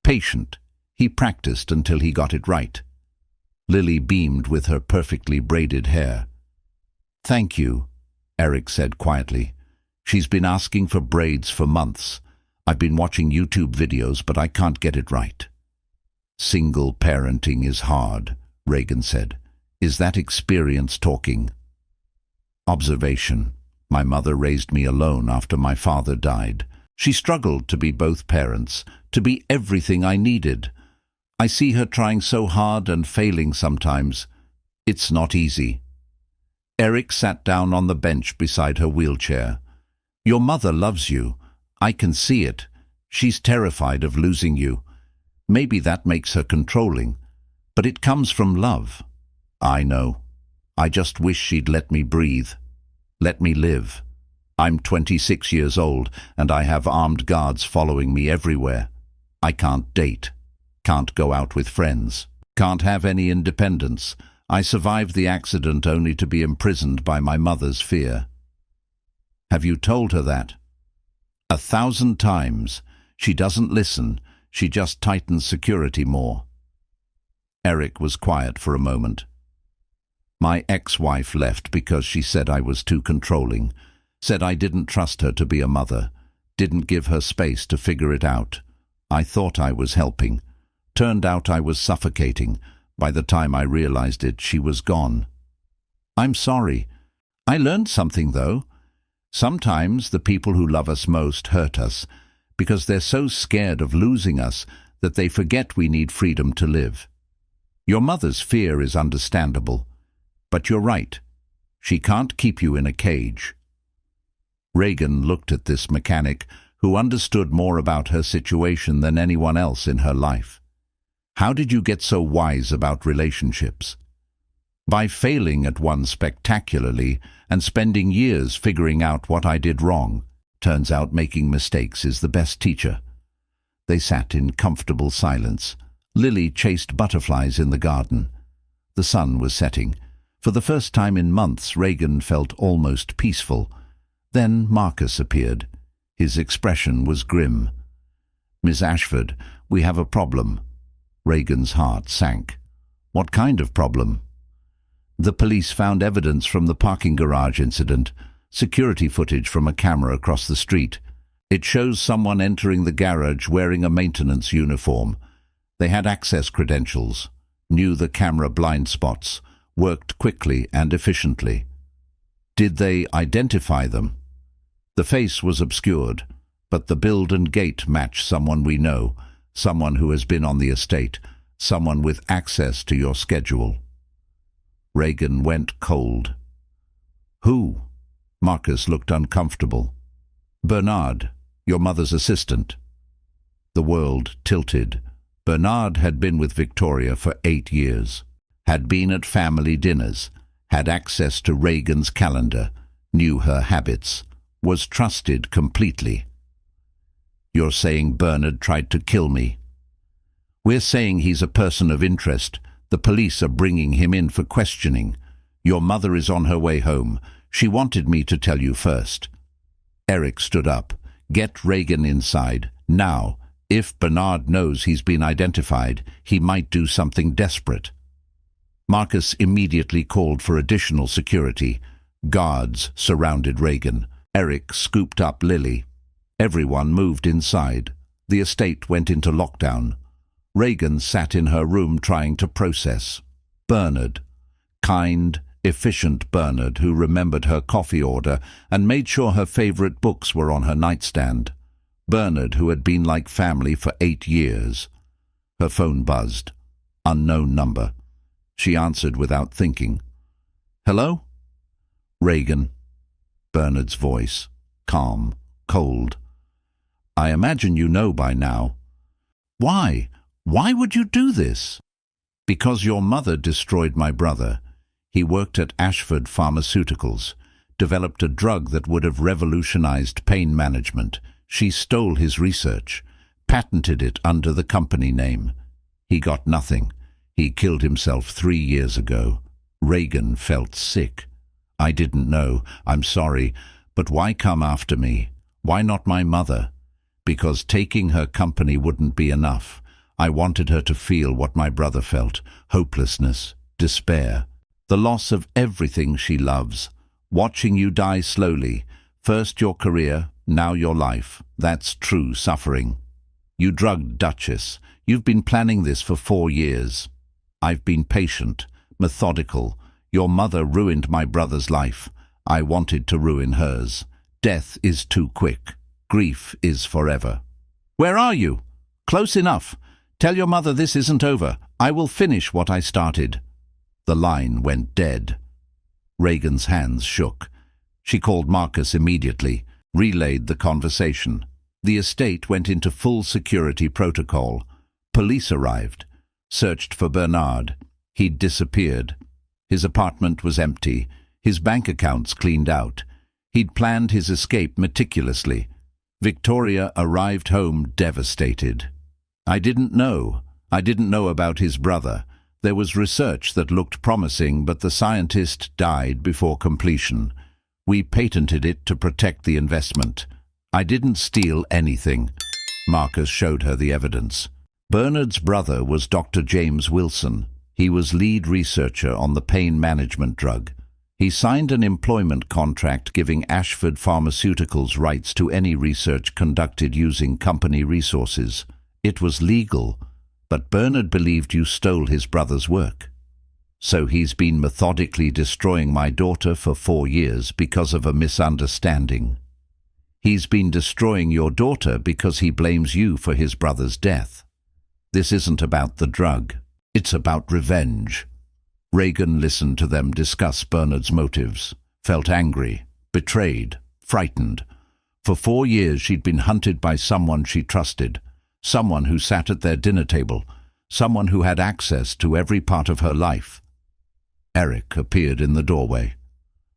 Patient, he practiced until he got it right. Lily beamed with her perfectly braided hair. "Thank you," Eric said quietly. "She's been asking for braids for months. I've been watching YouTube videos, but I can't get it right." "Single parenting is hard," Reagan said. "Is that experience talking?" Observation. My mother raised me alone after my father died. She struggled to be both parents, to be everything I needed. I see her trying so hard and failing sometimes. It's not easy. Eric sat down on the bench beside her wheelchair. "Your mother loves you. I can see it. She's terrified of losing you. Maybe that makes her controlling, but it comes from love. I know. I just wish she'd let me breathe. Let me live. I'm 26 years old, and I have armed guards following me everywhere. I can't date, can't go out with friends, can't have any independence. I survived the accident only to be imprisoned by my mother's fear." "Have you told her that?" "1,000 times. She doesn't listen. She just tightens security more." Eric was quiet for a moment. "My ex-wife left because she said I was too controlling, said I didn't trust her to be a mother, didn't give her space to figure it out. I thought I was helping. Turned out I was suffocating. By the time I realized it, she was gone." "I'm sorry. I learned something, though. Sometimes the people who love us most hurt us because they're so scared of losing us that they forget we need freedom to live. Your mother's fear is understandable, but you're right. She can't keep you in a cage." Reagan looked at this mechanic, who understood more about her situation than anyone else in her life. "How did you get so wise about relationships?" "By failing at one spectacularly and spending years figuring out what I did wrong. Turns out making mistakes is the best teacher." They sat in comfortable silence. Lily chased butterflies in the garden. The sun was setting. For the first time in months, Reagan felt almost peaceful. Then Marcus appeared. His expression was grim. "Miss Ashford, we have a problem." Reagan's heart sank. "What kind of problem?" "The police found evidence from the parking garage incident, security footage from a camera across the street. It shows someone entering the garage wearing a maintenance uniform. They had access credentials, knew the camera blind spots, worked quickly and efficiently." "Did they identify them?" "The face was obscured, but the build and gait match someone we know, someone who has been on the estate, someone with access to your schedule." Reagan went cold. "Who?" Marcus looked uncomfortable. "Bernard, your mother's assistant." The world tilted. Bernard had been with Victoria for 8 years, had been at family dinners, had access to Reagan's calendar, knew her habits, was trusted completely. "You're saying Bernard tried to kill me?" "We're saying he's a person of interest. The police are bringing him in for questioning. Your mother is on her way home. She wanted me to tell you first." Eric stood up. "Get Reagan inside, now. If Bernard knows he's been identified, he might do something desperate." Marcus immediately called for additional security. Guards surrounded Reagan. Eric scooped up Lily. Everyone moved inside. The estate went into lockdown. Reagan sat in her room trying to process. Bernard. Kind, efficient Bernard, who remembered her coffee order and made sure her favorite books were on her nightstand. Bernard, who had been like family for 8 years. Her phone buzzed. Unknown number. She answered without thinking. "Hello?" "Reagan." Bernard's voice. Calm, cold. "I imagine you know by now." "Why? Why would you do this?" "Because your mother destroyed my brother. He worked at Ashford Pharmaceuticals, developed a drug that would have revolutionized pain management. She stole his research, patented it under the company name. He got nothing. He killed himself 3 years ago." Reagan felt sick. "I didn't know. I'm sorry. But why come after me? Why not my mother?" "Because taking her company wouldn't be enough. I wanted her to feel what my brother felt. Hopelessness, despair, the loss of everything she loves. Watching you die slowly. First your career, now your life. That's true suffering. You drugged Duchess. You've been planning this for 4 years. I've been patient, methodical. Your mother ruined my brother's life. I wanted to ruin hers. Death is too quick. Grief is forever." "Where are you?" "Close enough. Tell your mother this isn't over. I will finish what I started." The line went dead. Reagan's hands shook. She called Marcus immediately, relayed the conversation. The estate went into full security protocol. Police arrived, searched for Bernard. He'd disappeared. His apartment was empty, his bank accounts cleaned out. He'd planned his escape meticulously. Victoria arrived home devastated. I didn't know about his brother. There was research that looked promising, but the scientist died before completion. We patented it to protect the investment. I didn't steal anything. Marcus showed her the evidence. Bernard's brother was Dr. James Wilson. He was lead researcher on the pain management drug. He signed an employment contract giving Ashford Pharmaceuticals rights to any research conducted using company resources. It was legal, but Bernard believed you stole his brother's work. So he's been methodically destroying my daughter for 4 years because of a misunderstanding. He's been destroying your daughter because he blames you for his brother's death. This isn't about the drug. It's about revenge. Reagan listened to them discuss Bernard's motives, felt angry, betrayed, frightened. For 4 years she'd been hunted by someone she trusted, someone who sat at their dinner table, someone who had access to every part of her life. Eric appeared in the doorway.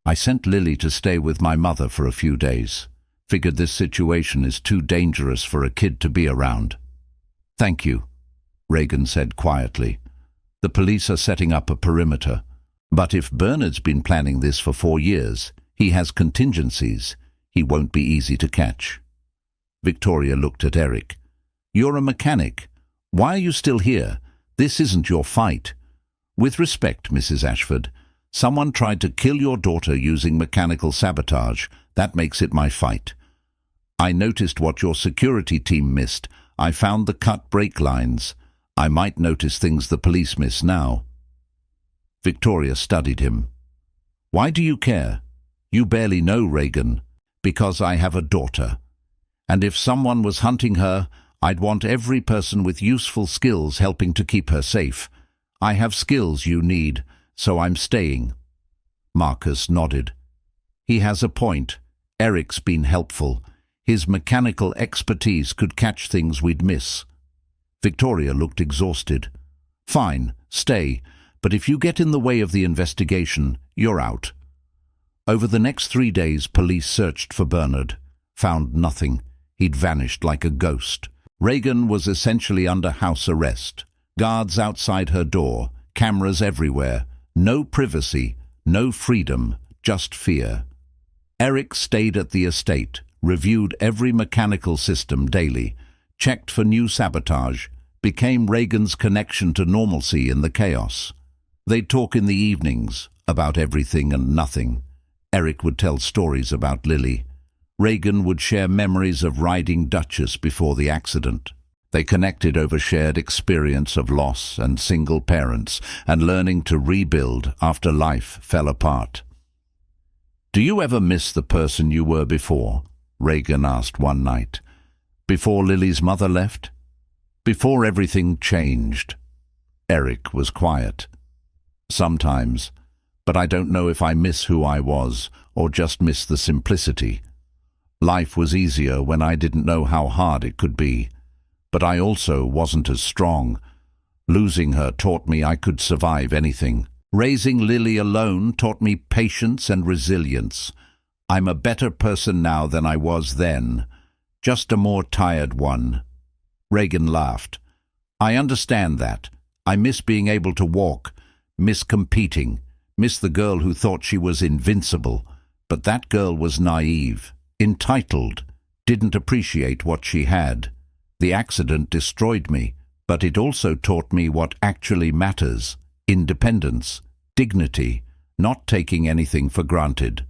I sent Lily to stay with my mother for a few days. Figured this situation is too dangerous for a kid to be around. Thank you, Reagan said quietly. The police are setting up a perimeter. But if Bernard's been planning this for 4 years, he has contingencies. He won't be easy to catch. Victoria looked at Eric. You're a mechanic. Why are you still here? This isn't your fight. With respect, Mrs. Ashford, someone tried to kill your daughter using mechanical sabotage. That makes it my fight. I noticed what your security team missed. I found the cut brake lines. I might notice things the police miss now. Victoria studied him. Why do you care? You barely know Reagan. Because I have a daughter. And if someone was hunting her, I'd want every person with useful skills helping to keep her safe. I have skills you need, so I'm staying. Marcus nodded. He has a point. Eric's been helpful. His mechanical expertise could catch things we'd miss. Victoria looked exhausted. Fine, stay, but if you get in the way of the investigation, you're out. Over the next 3 days, police searched for Bernard. Found nothing. He'd vanished like a ghost. Reagan was essentially under house arrest. Guards outside her door, cameras everywhere. No privacy, no freedom, just fear. Eric stayed at the estate, reviewed every mechanical system daily, checked for new sabotage, became Reagan's connection to normalcy in the chaos. They'd talk in the evenings, about everything and nothing. Eric would tell stories about Lily. Reagan would share memories of riding Duchess before the accident. They connected over shared experience of loss and single parents and learning to rebuild after life fell apart. Do you ever miss the person you were before? Reagan asked one night. Before Lily's mother left? Before everything changed? Eric was quiet. Sometimes, but I don't know if I miss who I was or just miss the simplicity. Life was easier when I didn't know how hard it could be, but I also wasn't as strong. Losing her taught me I could survive anything. Raising Lily alone taught me patience and resilience. I'm a better person now than I was then, just a more tired one. Reagan laughed. I understand that. I miss being able to walk, miss competing, miss the girl who thought she was invincible. But that girl was naive, entitled, didn't appreciate what she had. The accident destroyed me, but it also taught me what actually matters: independence, dignity, not taking anything for granted.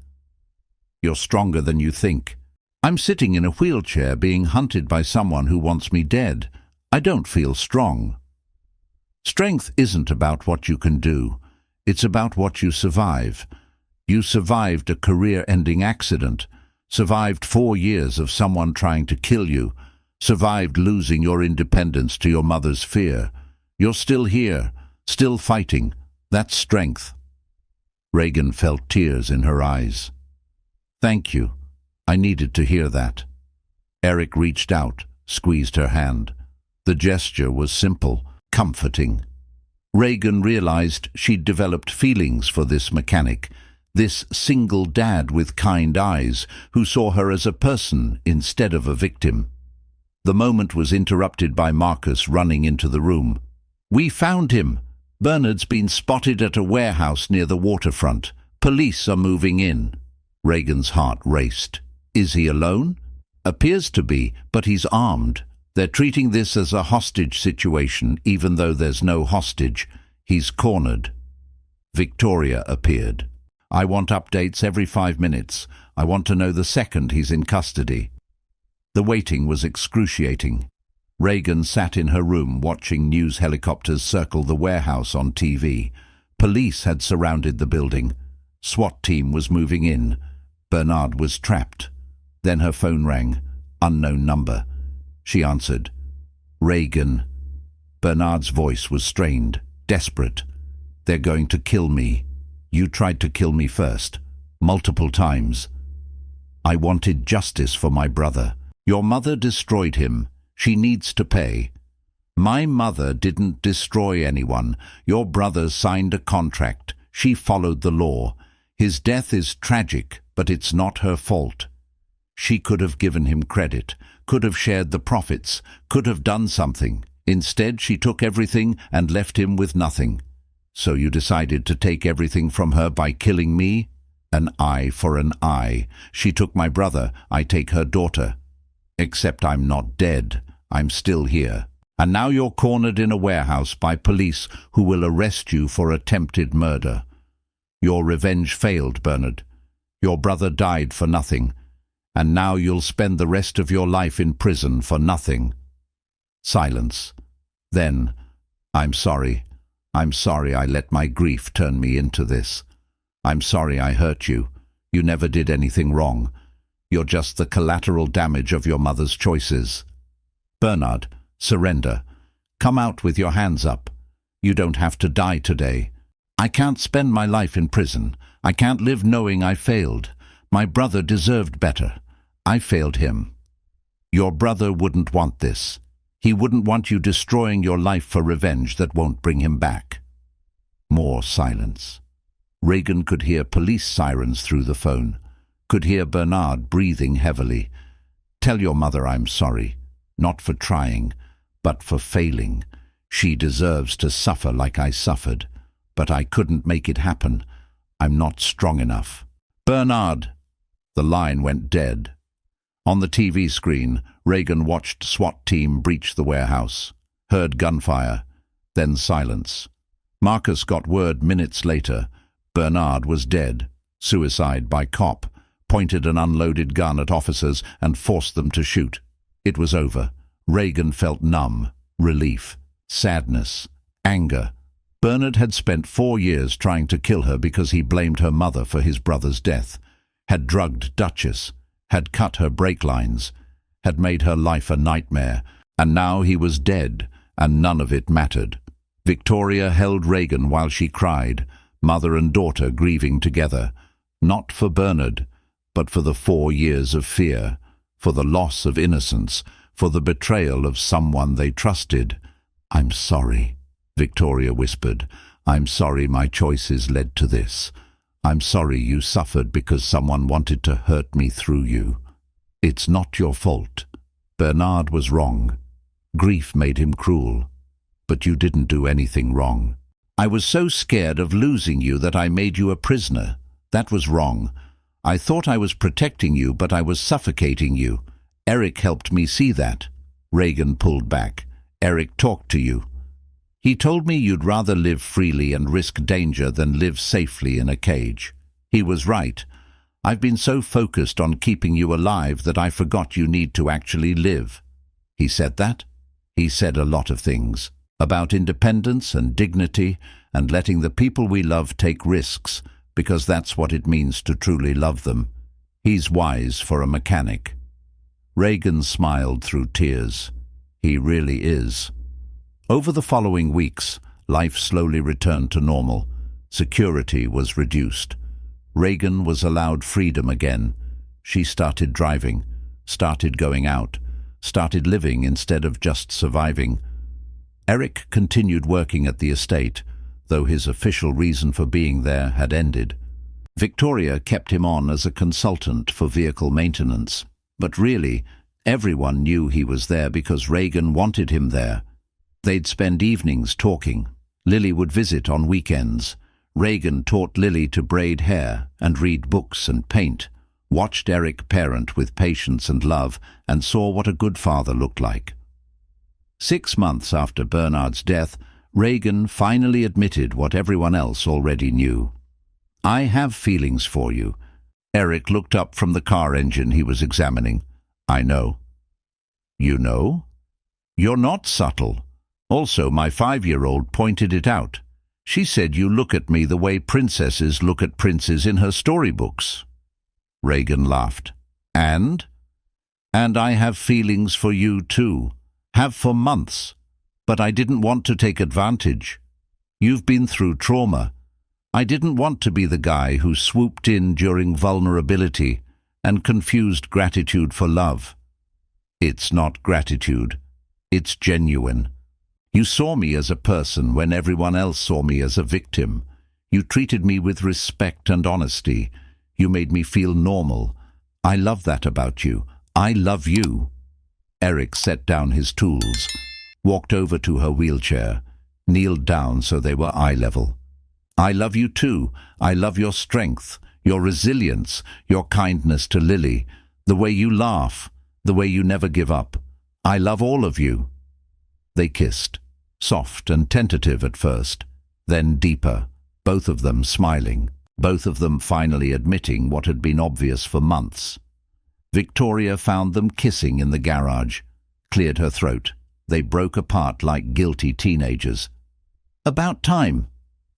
You're stronger than you think. I'm sitting in a wheelchair being hunted by someone who wants me dead. I don't feel strong. Strength isn't about what you can do. It's about what you survive. You survived a career-ending accident, survived 4 years of someone trying to kill you, survived losing your independence to your mother's fear. You're still here, still fighting. That's strength. Reagan felt tears in her eyes. Thank you. I needed to hear that. Eric reached out, squeezed her hand. The gesture was simple, comforting. Reagan realized she'd developed feelings for this mechanic. This single dad with kind eyes, who saw her as a person instead of a victim. The moment was interrupted by Marcus running into the room. "We found him. Bernard's been spotted at a warehouse near the waterfront. Police are moving in." Reagan's heart raced. "Is he alone?" "Appears to be, but he's armed. They're treating this as a hostage situation, even though there's no hostage. He's cornered." Victoria appeared. "I want updates every 5 minutes. I want to know the second he's in custody." The waiting was excruciating. Reagan sat in her room watching news helicopters circle the warehouse on TV. Police had surrounded the building. SWAT team was moving in. Bernard was trapped. Then her phone rang. Unknown number. She answered. "Reagan." Bernard's voice was strained, desperate. "They're going to kill me. You tried to kill me first. Multiple times. I wanted justice for my brother. Your mother destroyed him. She needs to pay." "My mother didn't destroy anyone. Your brother signed a contract. She followed the law. His death is tragic, but it's not her fault. She could have given him credit, could have shared the profits, could have done something. Instead, she took everything and left him with nothing. So you decided to take everything from her by killing me? An eye for an eye. She took my brother, I take her daughter. Except I'm not dead. I'm still here. And now you're cornered in a warehouse by police who will arrest you for attempted murder. Your revenge failed, Bernard. Your brother died for nothing. And now you'll spend the rest of your life in prison for nothing." Silence. Then, I'm sorry I let my grief turn me into this. I'm sorry I hurt you. You never did anything wrong. You're just the collateral damage of your mother's choices. Bernard, surrender. Come out with your hands up. You don't have to die today. I can't spend my life in prison. I can't live knowing I failed. My brother deserved better. I failed him. Your brother wouldn't want this. He wouldn't want you destroying your life for revenge that won't bring him back. More silence. Reagan could hear police sirens through the phone, could hear Bernard breathing heavily. "Tell your mother I'm sorry, not for trying, but for failing. She deserves to suffer like I suffered, but I couldn't make it happen. I'm not strong enough." "Bernard!" The line went dead. On the TV screen, Reagan watched SWAT team breach the warehouse, heard gunfire, then silence. Marcus got word minutes later. Bernard was dead, suicide by cop, pointed an unloaded gun at officers and forced them to shoot. It was over. Reagan felt numb, relief, sadness, anger. Bernard had spent 4 years trying to kill her because he blamed her mother for his brother's death, had drugged Duchess, had cut her brake lines, had made her life a nightmare, and now he was dead, and none of it mattered. Victoria held Reagan while she cried, mother and daughter grieving together, not for Bernard, but for the 4 years of fear, for the loss of innocence, for the betrayal of someone they trusted. "I'm sorry," Victoria whispered. "I'm sorry my choices led to this. I'm sorry you suffered because someone wanted to hurt me through you. It's not your fault. Bernard was wrong. Grief made him cruel. But you didn't do anything wrong. I was so scared of losing you that I made you a prisoner. That was wrong. I thought I was protecting you, but I was suffocating you. Eric helped me see that." Reagan pulled back. "Eric talked to you. He told me you'd rather live freely and risk danger than live safely in a cage. He was right. I've been so focused on keeping you alive that I forgot you need to actually live." He said that? He said a lot of things. About independence and dignity and letting the people we love take risks, because that's what it means to truly love them. He's wise for a mechanic. Reagan smiled through tears. He really is. Over the following weeks, life slowly returned to normal. Security was reduced. Reagan was allowed freedom again. She started driving, started going out, started living instead of just surviving. Eric continued working at the estate, though his official reason for being there had ended. Victoria kept him on as a consultant for vehicle maintenance, but really, everyone knew he was there because Reagan wanted him there. They'd spend evenings talking. Lily would visit on weekends. Reagan taught Lily to braid hair and read books and paint, watched Eric parent with patience and love, and saw what a good father looked like. 6 months after Bernard's death, Reagan finally admitted what everyone else already knew. "I have feelings for you." Eric looked up from the car engine he was examining. "I know." "You know? You're not subtle. Also, my 5-year-old pointed it out. She said you look at me the way princesses look at princes in her storybooks." Reagan laughed. "And? And I have feelings for you too. Have for months. But I didn't want to take advantage. You've been through trauma. I didn't want to be the guy who swooped in during vulnerability and confused gratitude for love. It's not gratitude. It's genuine. You saw me as a person when everyone else saw me as a victim. You treated me with respect and honesty. You made me feel normal. I love that about you. I love you." Eric set down his tools, walked over to her wheelchair, kneeled down so they were eye level. "I love you too. I love your strength, your resilience, your kindness to Lily, the way you laugh, the way you never give up. I love all of you." They kissed, soft and tentative at first, then deeper, both of them smiling, both of them finally admitting what had been obvious for months. Victoria found them kissing in the garage, cleared her throat. They broke apart like guilty teenagers. "About time,"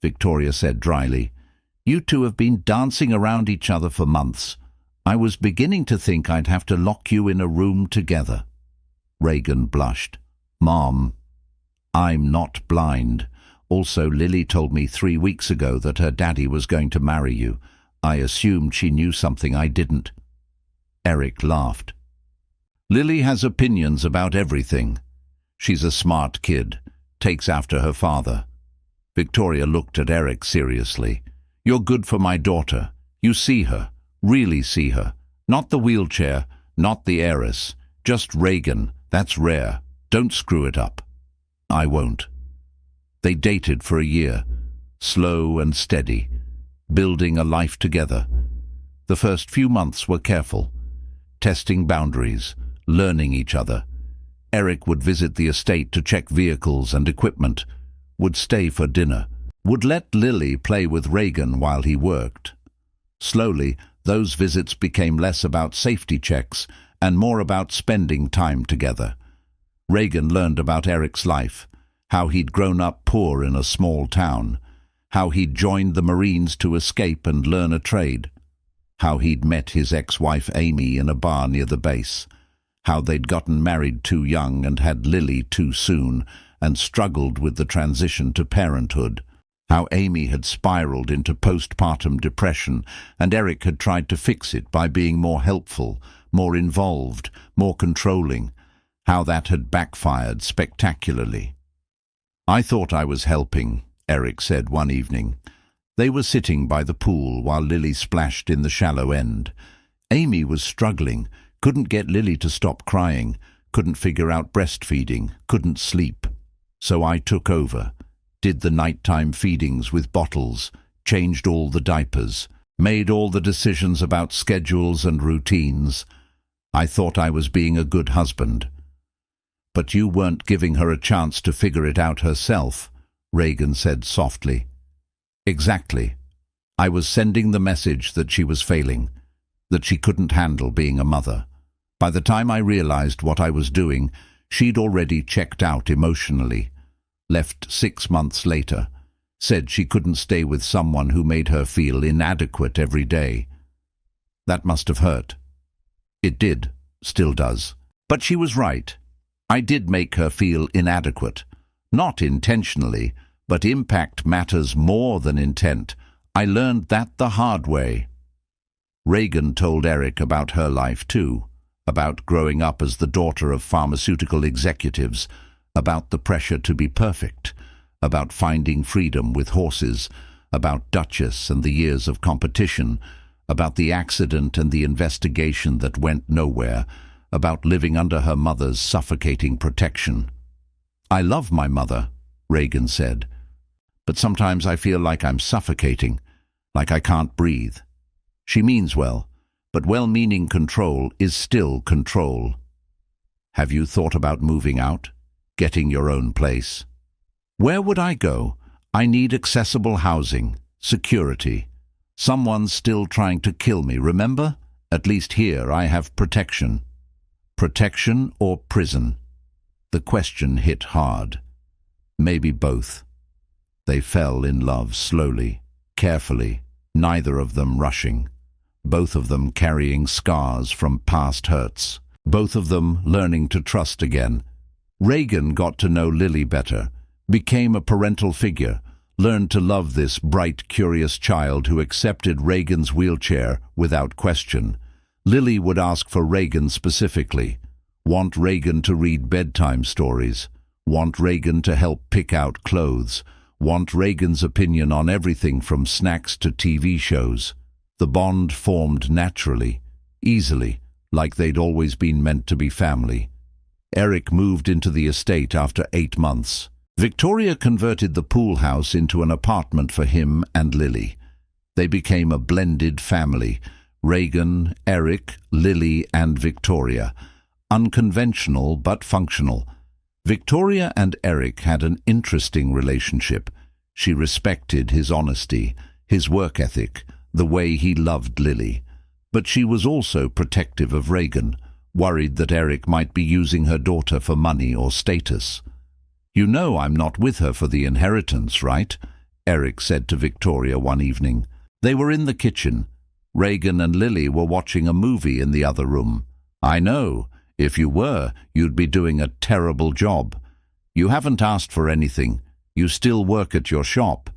Victoria said dryly. "You two have been dancing around each other for months. I was beginning to think I'd have to lock you in a room together." Reagan blushed. "Mom, I'm not blind. Also, Lily told me 3 weeks ago that her daddy was going to marry you. I assumed she knew something I didn't." Eric laughed. "Lily has opinions about everything. She's a smart kid, takes after her father." Victoria looked at Eric seriously. "You're good for my daughter. You see her, really see her. Not the wheelchair, not the heiress. Just Reagan. That's rare. Don't screw it up." "I won't." They dated for a year, slow and steady, building a life together. The first few months were careful, testing boundaries, learning each other. Eric would visit the estate to check vehicles and equipment, would stay for dinner, would let Lily play with Reagan while he worked. Slowly, those visits became less about safety checks and more about spending time together. Reagan learned about Eric's life, how he'd grown up poor in a small town, how he'd joined the Marines to escape and learn a trade, how he'd met his ex-wife Amy in a bar near the base, how they'd gotten married too young and had Lily too soon and struggled with the transition to parenthood, how Amy had spiraled into postpartum depression and Eric had tried to fix it by being more helpful, more involved, more controlling, how that had backfired spectacularly. "I thought I was helping," Eric said one evening. They were sitting by the pool while Lily splashed in the shallow end. Amy was struggling, couldn't get Lily to stop crying, couldn't figure out breastfeeding, couldn't sleep. So I took over, did the nighttime feedings with bottles, changed all the diapers, made all the decisions about schedules and routines. I thought I was being a good husband. "But you weren't giving her a chance to figure it out herself," Reagan said softly. "Exactly. I was sending the message that she was failing, that she couldn't handle being a mother. By the time I realized what I was doing, she'd already checked out emotionally, left 6 months later, said she couldn't stay with someone who made her feel inadequate every day. That must have hurt. It did, still does. But she was right. I did make her feel inadequate. Not intentionally, but impact matters more than intent. I learned that the hard way." Reagan told Eric about her life too, about growing up as the daughter of pharmaceutical executives, about the pressure to be perfect, about finding freedom with horses, about Duchess and the years of competition, about the accident and the investigation that went nowhere, about living under her mother's suffocating protection. "I love my mother," Reagan said, "but sometimes I feel like I'm suffocating, like I can't breathe." She means well, but well-meaning control is still control. "Have you thought about moving out? Getting your own place?" "Where would I go? I need accessible housing, security. Someone's still trying to kill me, remember? At least here I have protection." Protection or prison? The question hit hard. Maybe both. They fell in love slowly, carefully, neither of them rushing. Both of them carrying scars from past hurts. Both of them learning to trust again. Reagan got to know Lily better, became a parental figure, learned to love this bright, curious child who accepted Reagan's wheelchair without question. Lily would ask for Reagan specifically, want Reagan to read bedtime stories, want Reagan to help pick out clothes, want Reagan's opinion on everything from snacks to TV shows. The bond formed naturally, easily, like they'd always been meant to be family. Eric moved into the estate after 8 months. Victoria converted the pool house into an apartment for him and Lily. They became a blended family. Reagan, Eric, Lily, and Victoria. Unconventional but functional. Victoria and Eric had an interesting relationship. She respected his honesty, his work ethic, the way he loved Lily. But she was also protective of Reagan, worried that Eric might be using her daughter for money or status. "You know I'm not with her for the inheritance, right?" Eric said to Victoria one evening. They were in the kitchen. Reagan and Lily were watching a movie in the other room. "I know. If you were, you'd be doing a terrible job. You haven't asked for anything. You still work at your shop.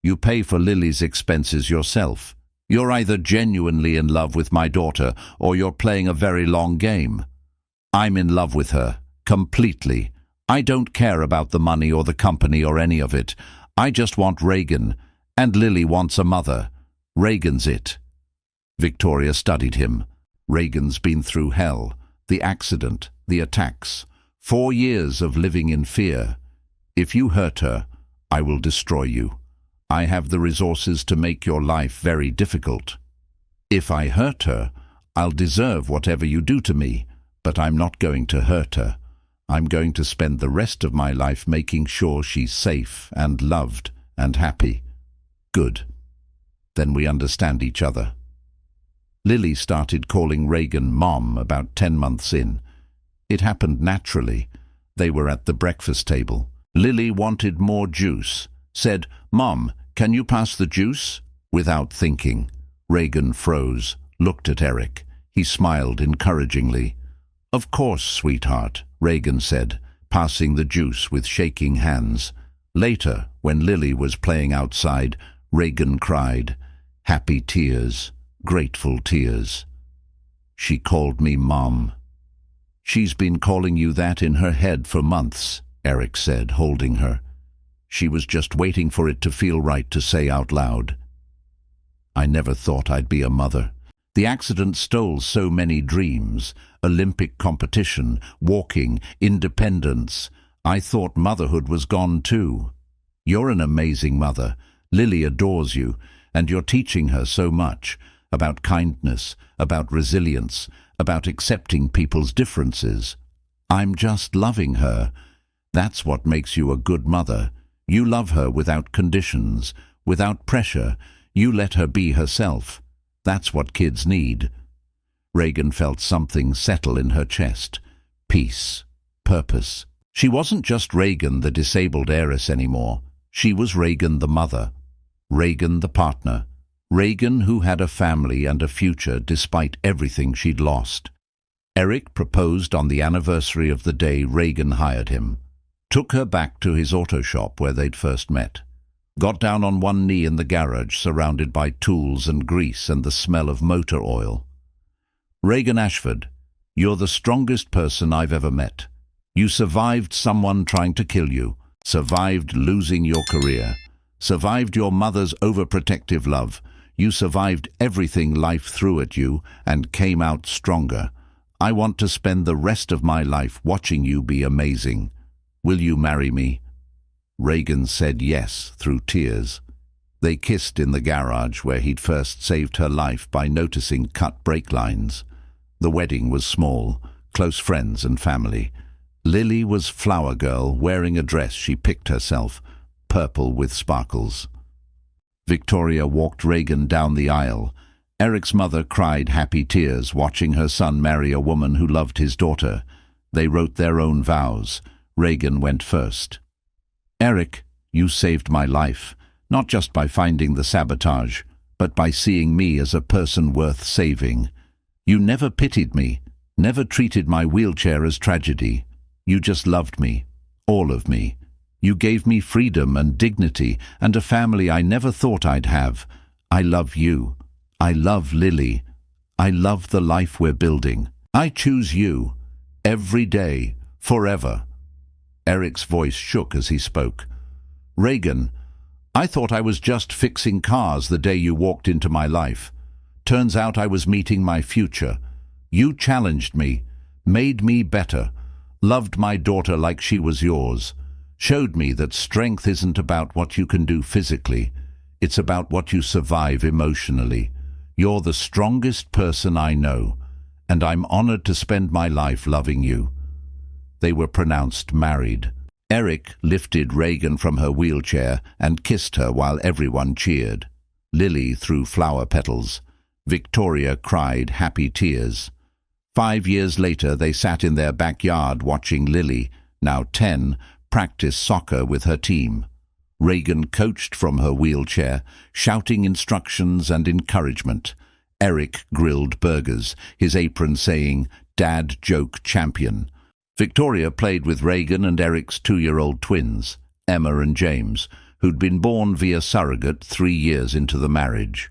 You pay for Lily's expenses yourself. You're either genuinely in love with my daughter or you're playing a very long game." "I'm in love with her, completely. I don't care about the money or the company or any of it. I just want Reagan, and Lily wants a mother. Reagan's it." Victoria studied him. Reagan's been through hell, the accident, the attacks, 4 years of living in fear. "If you hurt her, I will destroy you. I have the resources to make your life very difficult. If I hurt her, I'll deserve whatever you do to me, but I'm not going to hurt her. I'm going to spend the rest of my life making sure she's safe and loved and happy." "Good. Then we understand each other." Lily started calling Reagan Mom about 10 months in. It happened naturally. They were at the breakfast table. Lily wanted more juice, said, "Mom, can you pass the juice?" Without thinking, Reagan froze, looked at Eric. He smiled encouragingly. "Of course, sweetheart," Reagan said, passing the juice with shaking hands. Later, when Lily was playing outside, Reagan cried, happy tears, grateful tears. "She called me Mom." "She's been calling you that in her head for months," Eric said, holding her. "She was just waiting for it to feel right to say out loud." "I never thought I'd be a mother. The accident stole so many dreams. Olympic competition, walking, independence. I thought motherhood was gone too." "You're an amazing mother. Lily adores you, and you're teaching her so much about kindness, about resilience, about accepting people's differences." "I'm just loving her. That's what makes you a good mother. You love her without conditions, without pressure. You let her be herself. That's what kids need." Reagan felt something settle in her chest. Peace. Purpose. She wasn't just Reagan, the disabled heiress, anymore. She was Reagan the mother. Reagan the partner. Reagan who had a family and a future despite everything she'd lost. Eric proposed on the anniversary of the day Reagan hired him. Took her back to his auto shop where they'd first met. Got down on one knee in the garage, surrounded by tools and grease and the smell of motor oil. "Reagan Ashford, you're the strongest person I've ever met. You survived someone trying to kill you, survived losing your career, Survived your mother's overprotective love. You survived everything life threw at you and came out stronger. I want to spend the rest of my life watching you be amazing. Will you marry me?" Reagan said yes through tears. They kissed in the garage where he'd first saved her life by noticing cut brake lines. The wedding was small, close friends and family. Lily was flower girl, wearing a dress she picked herself, purple with sparkles. Victoria walked Reagan down the aisle. Eric's mother cried happy tears watching her son marry a woman who loved his daughter. They wrote their own vows. Reagan went first. "Eric, you saved my life, not just by finding the sabotage, but by seeing me as a person worth saving. You never pitied me, never treated my wheelchair as tragedy. You just loved me, all of me. You gave me freedom and dignity and a family I never thought I'd have. I love you. I love Lily. I love the life we're building. I choose you, every day, forever." Eric's voice shook as he spoke. "Reagan, I thought I was just fixing cars the day you walked into my life. Turns out I was meeting my future. You challenged me, made me better, loved my daughter like she was yours, showed me that strength isn't about what you can do physically. It's about what you survive emotionally. You're the strongest person I know, and I'm honored to spend my life loving you." They were pronounced married. Eric lifted Reagan from her wheelchair and kissed her while everyone cheered. Lily threw flower petals. Victoria cried happy tears. 5 years later, they sat in their backyard watching Lily, now 10, practice soccer with her team. Reagan coached from her wheelchair, shouting instructions and encouragement. Eric grilled burgers, his apron saying, "Dad Joke Champion." Victoria played with Reagan and Eric's 2-year-old twins, Emma and James, who'd been born via surrogate 3 years into the marriage.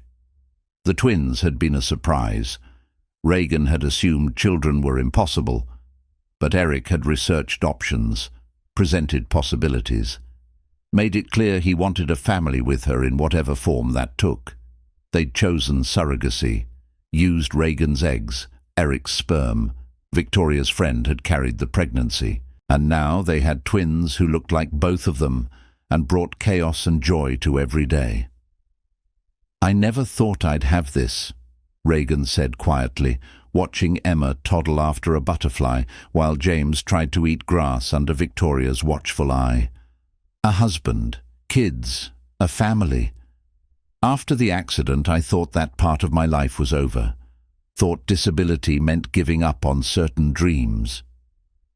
The twins had been a surprise. Reagan had assumed children were impossible, but Eric had researched options, presented possibilities, made it clear he wanted a family with her in whatever form that took. They'd chosen surrogacy, used Reagan's eggs, Eric's sperm. Victoria's friend had carried the pregnancy, and now they had twins who looked like both of them and brought chaos and joy to every day. "I never thought I'd have this," Reagan said quietly, watching Emma toddle after a butterfly while James tried to eat grass under Victoria's watchful eye. "A husband, kids, a family. After the accident, I thought that part of my life was over. Thought disability meant giving up on certain dreams."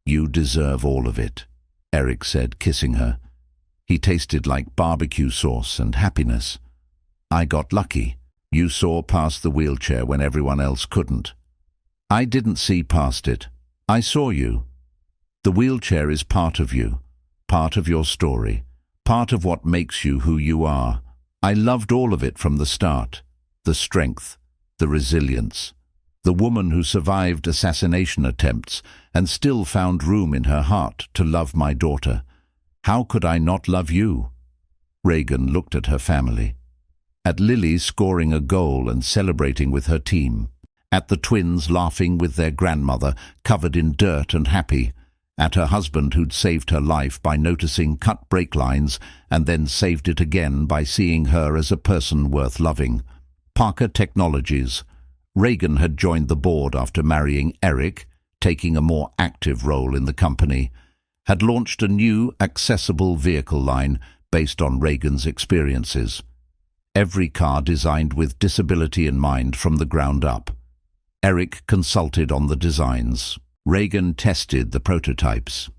"You deserve all of it," Eric said, kissing her. He tasted like barbecue sauce and happiness. "I got lucky. You saw past the wheelchair when everyone else couldn't. I didn't see past it. I saw you. The wheelchair is part of you, part of your story, part of what makes you who you are. I loved all of it from the start. The strength, the resilience. The woman who survived assassination attempts and still found room in her heart to love my daughter. How could I not love you?" Reagan looked at her family. At Lily scoring a goal and celebrating with her team. At the twins laughing with their grandmother, covered in dirt and happy. At her husband who'd saved her life by noticing cut brake lines and then saved it again by seeing her as a person worth loving. Parker Technologies. Reagan had joined the board after marrying Eric, taking a more active role in the company, had launched a new, accessible vehicle line based on Reagan's experiences. Every car designed with disability in mind from the ground up. Eric consulted on the designs. Reagan tested the prototypes.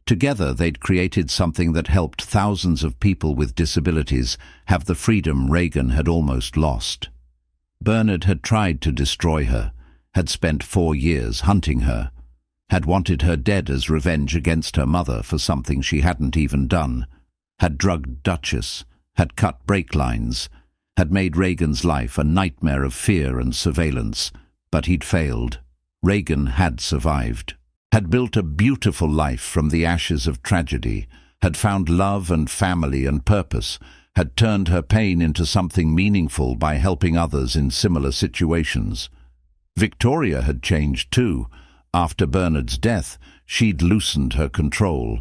Together they'd created something that helped thousands of people with disabilities have the freedom Reagan had almost lost. Bernard had tried to destroy her, had spent 4 years hunting her, had wanted her dead as revenge against her mother for something she hadn't even done, had drugged Duchess, had cut brake lines, had made Reagan's life a nightmare of fear and surveillance, but he'd failed. Reagan had survived, had built a beautiful life from the ashes of tragedy, had found love and family and purpose, had turned her pain into something meaningful by helping others in similar situations. Victoria had changed too. After Bernard's death, she'd loosened her control,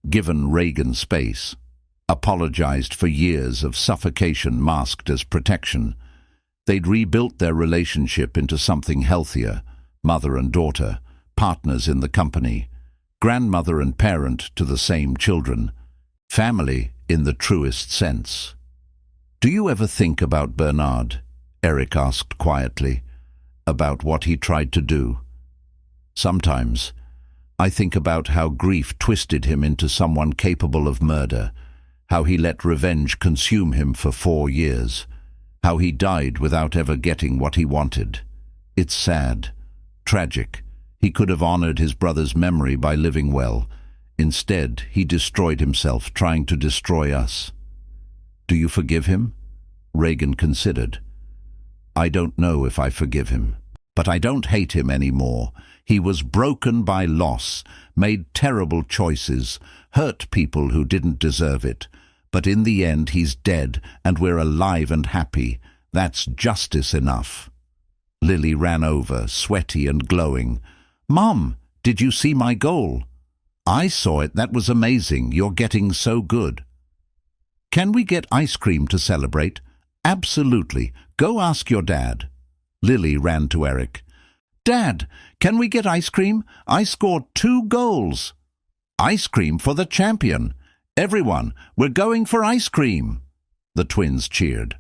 given Reagan space, apologized for years of suffocation masked as protection. They'd rebuilt their relationship into something healthier, mother and daughter, partners in the company, grandmother and parent to the same children, family in the truest sense. "Do you ever think about Bernard?" Eric asked quietly. "About what he tried to do?" "Sometimes. I think about how grief twisted him into someone capable of murder, how he let revenge consume him for 4 years, how he died without ever getting what he wanted. It's sad, tragic. He could have honored his brother's memory by living well. Instead, he destroyed himself, trying to destroy us." "Do you forgive him?" Reagan considered. "I don't know if I forgive him, but I don't hate him anymore. He was broken by loss, made terrible choices, hurt people who didn't deserve it. But in the end, he's dead, and we're alive and happy. That's justice enough." Lily ran over, sweaty and glowing. "Mom, did you see my goal?" "I saw it. That was amazing. You're getting so good." "Can we get ice cream to celebrate?" "Absolutely. Go ask your dad." Lily ran to Eric. "Dad, can we get ice cream? I scored 2 goals." "Ice cream for the champion. Everyone, we're going for ice cream." The twins cheered.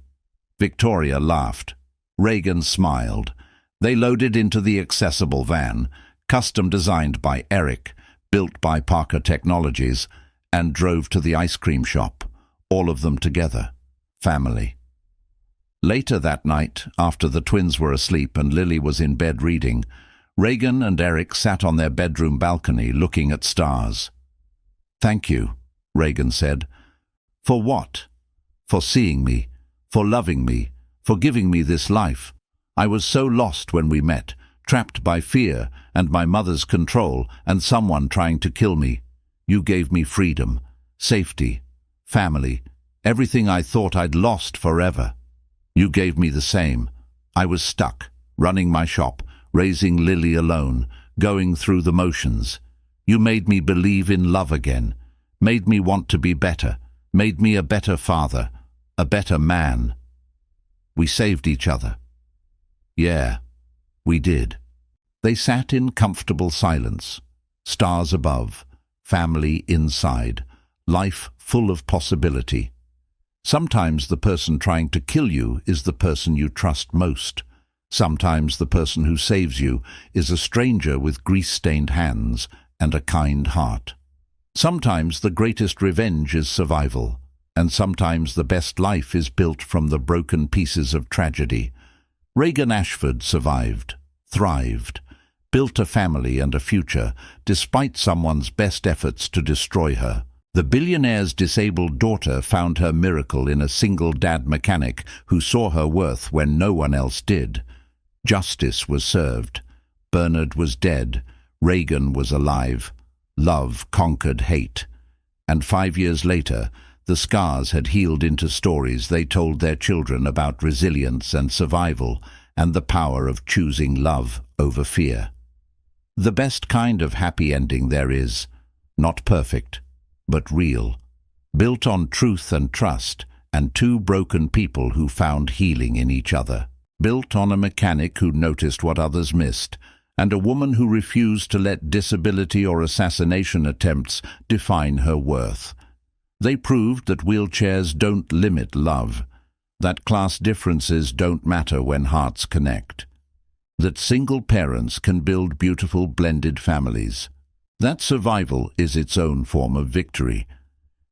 Victoria laughed. Reagan smiled. They loaded into the accessible van, custom designed by Eric, built by Parker Technologies, and drove to the ice cream shop, all of them together, family. Later that night, after the twins were asleep and Lily was in bed reading, Reagan and Eric sat on their bedroom balcony looking at stars. "Thank you," Reagan said. "For what?" "For seeing me, for loving me, for giving me this life. I was so lost when we met, trapped by fear and my mother's control and someone trying to kill me. You gave me freedom, safety, family, everything I thought I'd lost forever. You gave me the same. I was stuck, running my shop, raising Lily alone, going through the motions. You made me believe in love again, made me want to be better, made me a better father, a better man. We saved each other." "Yeah, we did." They sat in comfortable silence, stars above, family inside, life full of possibility. Sometimes the person trying to kill you is the person you trust most. Sometimes the person who saves you is a stranger with grease-stained hands and a kind heart. Sometimes the greatest revenge is survival, and sometimes the best life is built from the broken pieces of tragedy. Reagan Ashford survived, thrived, built a family and a future, despite someone's best efforts to destroy her. The billionaire's disabled daughter found her miracle in a single dad mechanic who saw her worth when no one else did. Justice was served. Bernard was dead. Reagan was alive. Love conquered hate. And 5 years later, the scars had healed into stories they told their children about resilience and survival and the power of choosing love over fear. The best kind of happy ending there is, not perfect, but real, built on truth and trust, and 2 broken people who found healing in each other. Built on a mechanic who noticed what others missed, and a woman who refused to let disability or assassination attempts define her worth. They proved that wheelchairs don't limit love, that class differences don't matter when hearts connect, that single parents can build beautiful blended families, that survival is its own form of victory,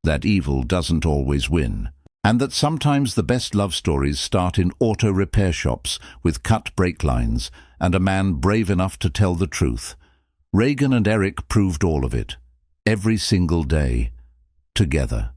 that evil doesn't always win, and that sometimes the best love stories start in auto repair shops with cut brake lines and a man brave enough to tell the truth. Reagan and Eric proved all of it, every single day, together.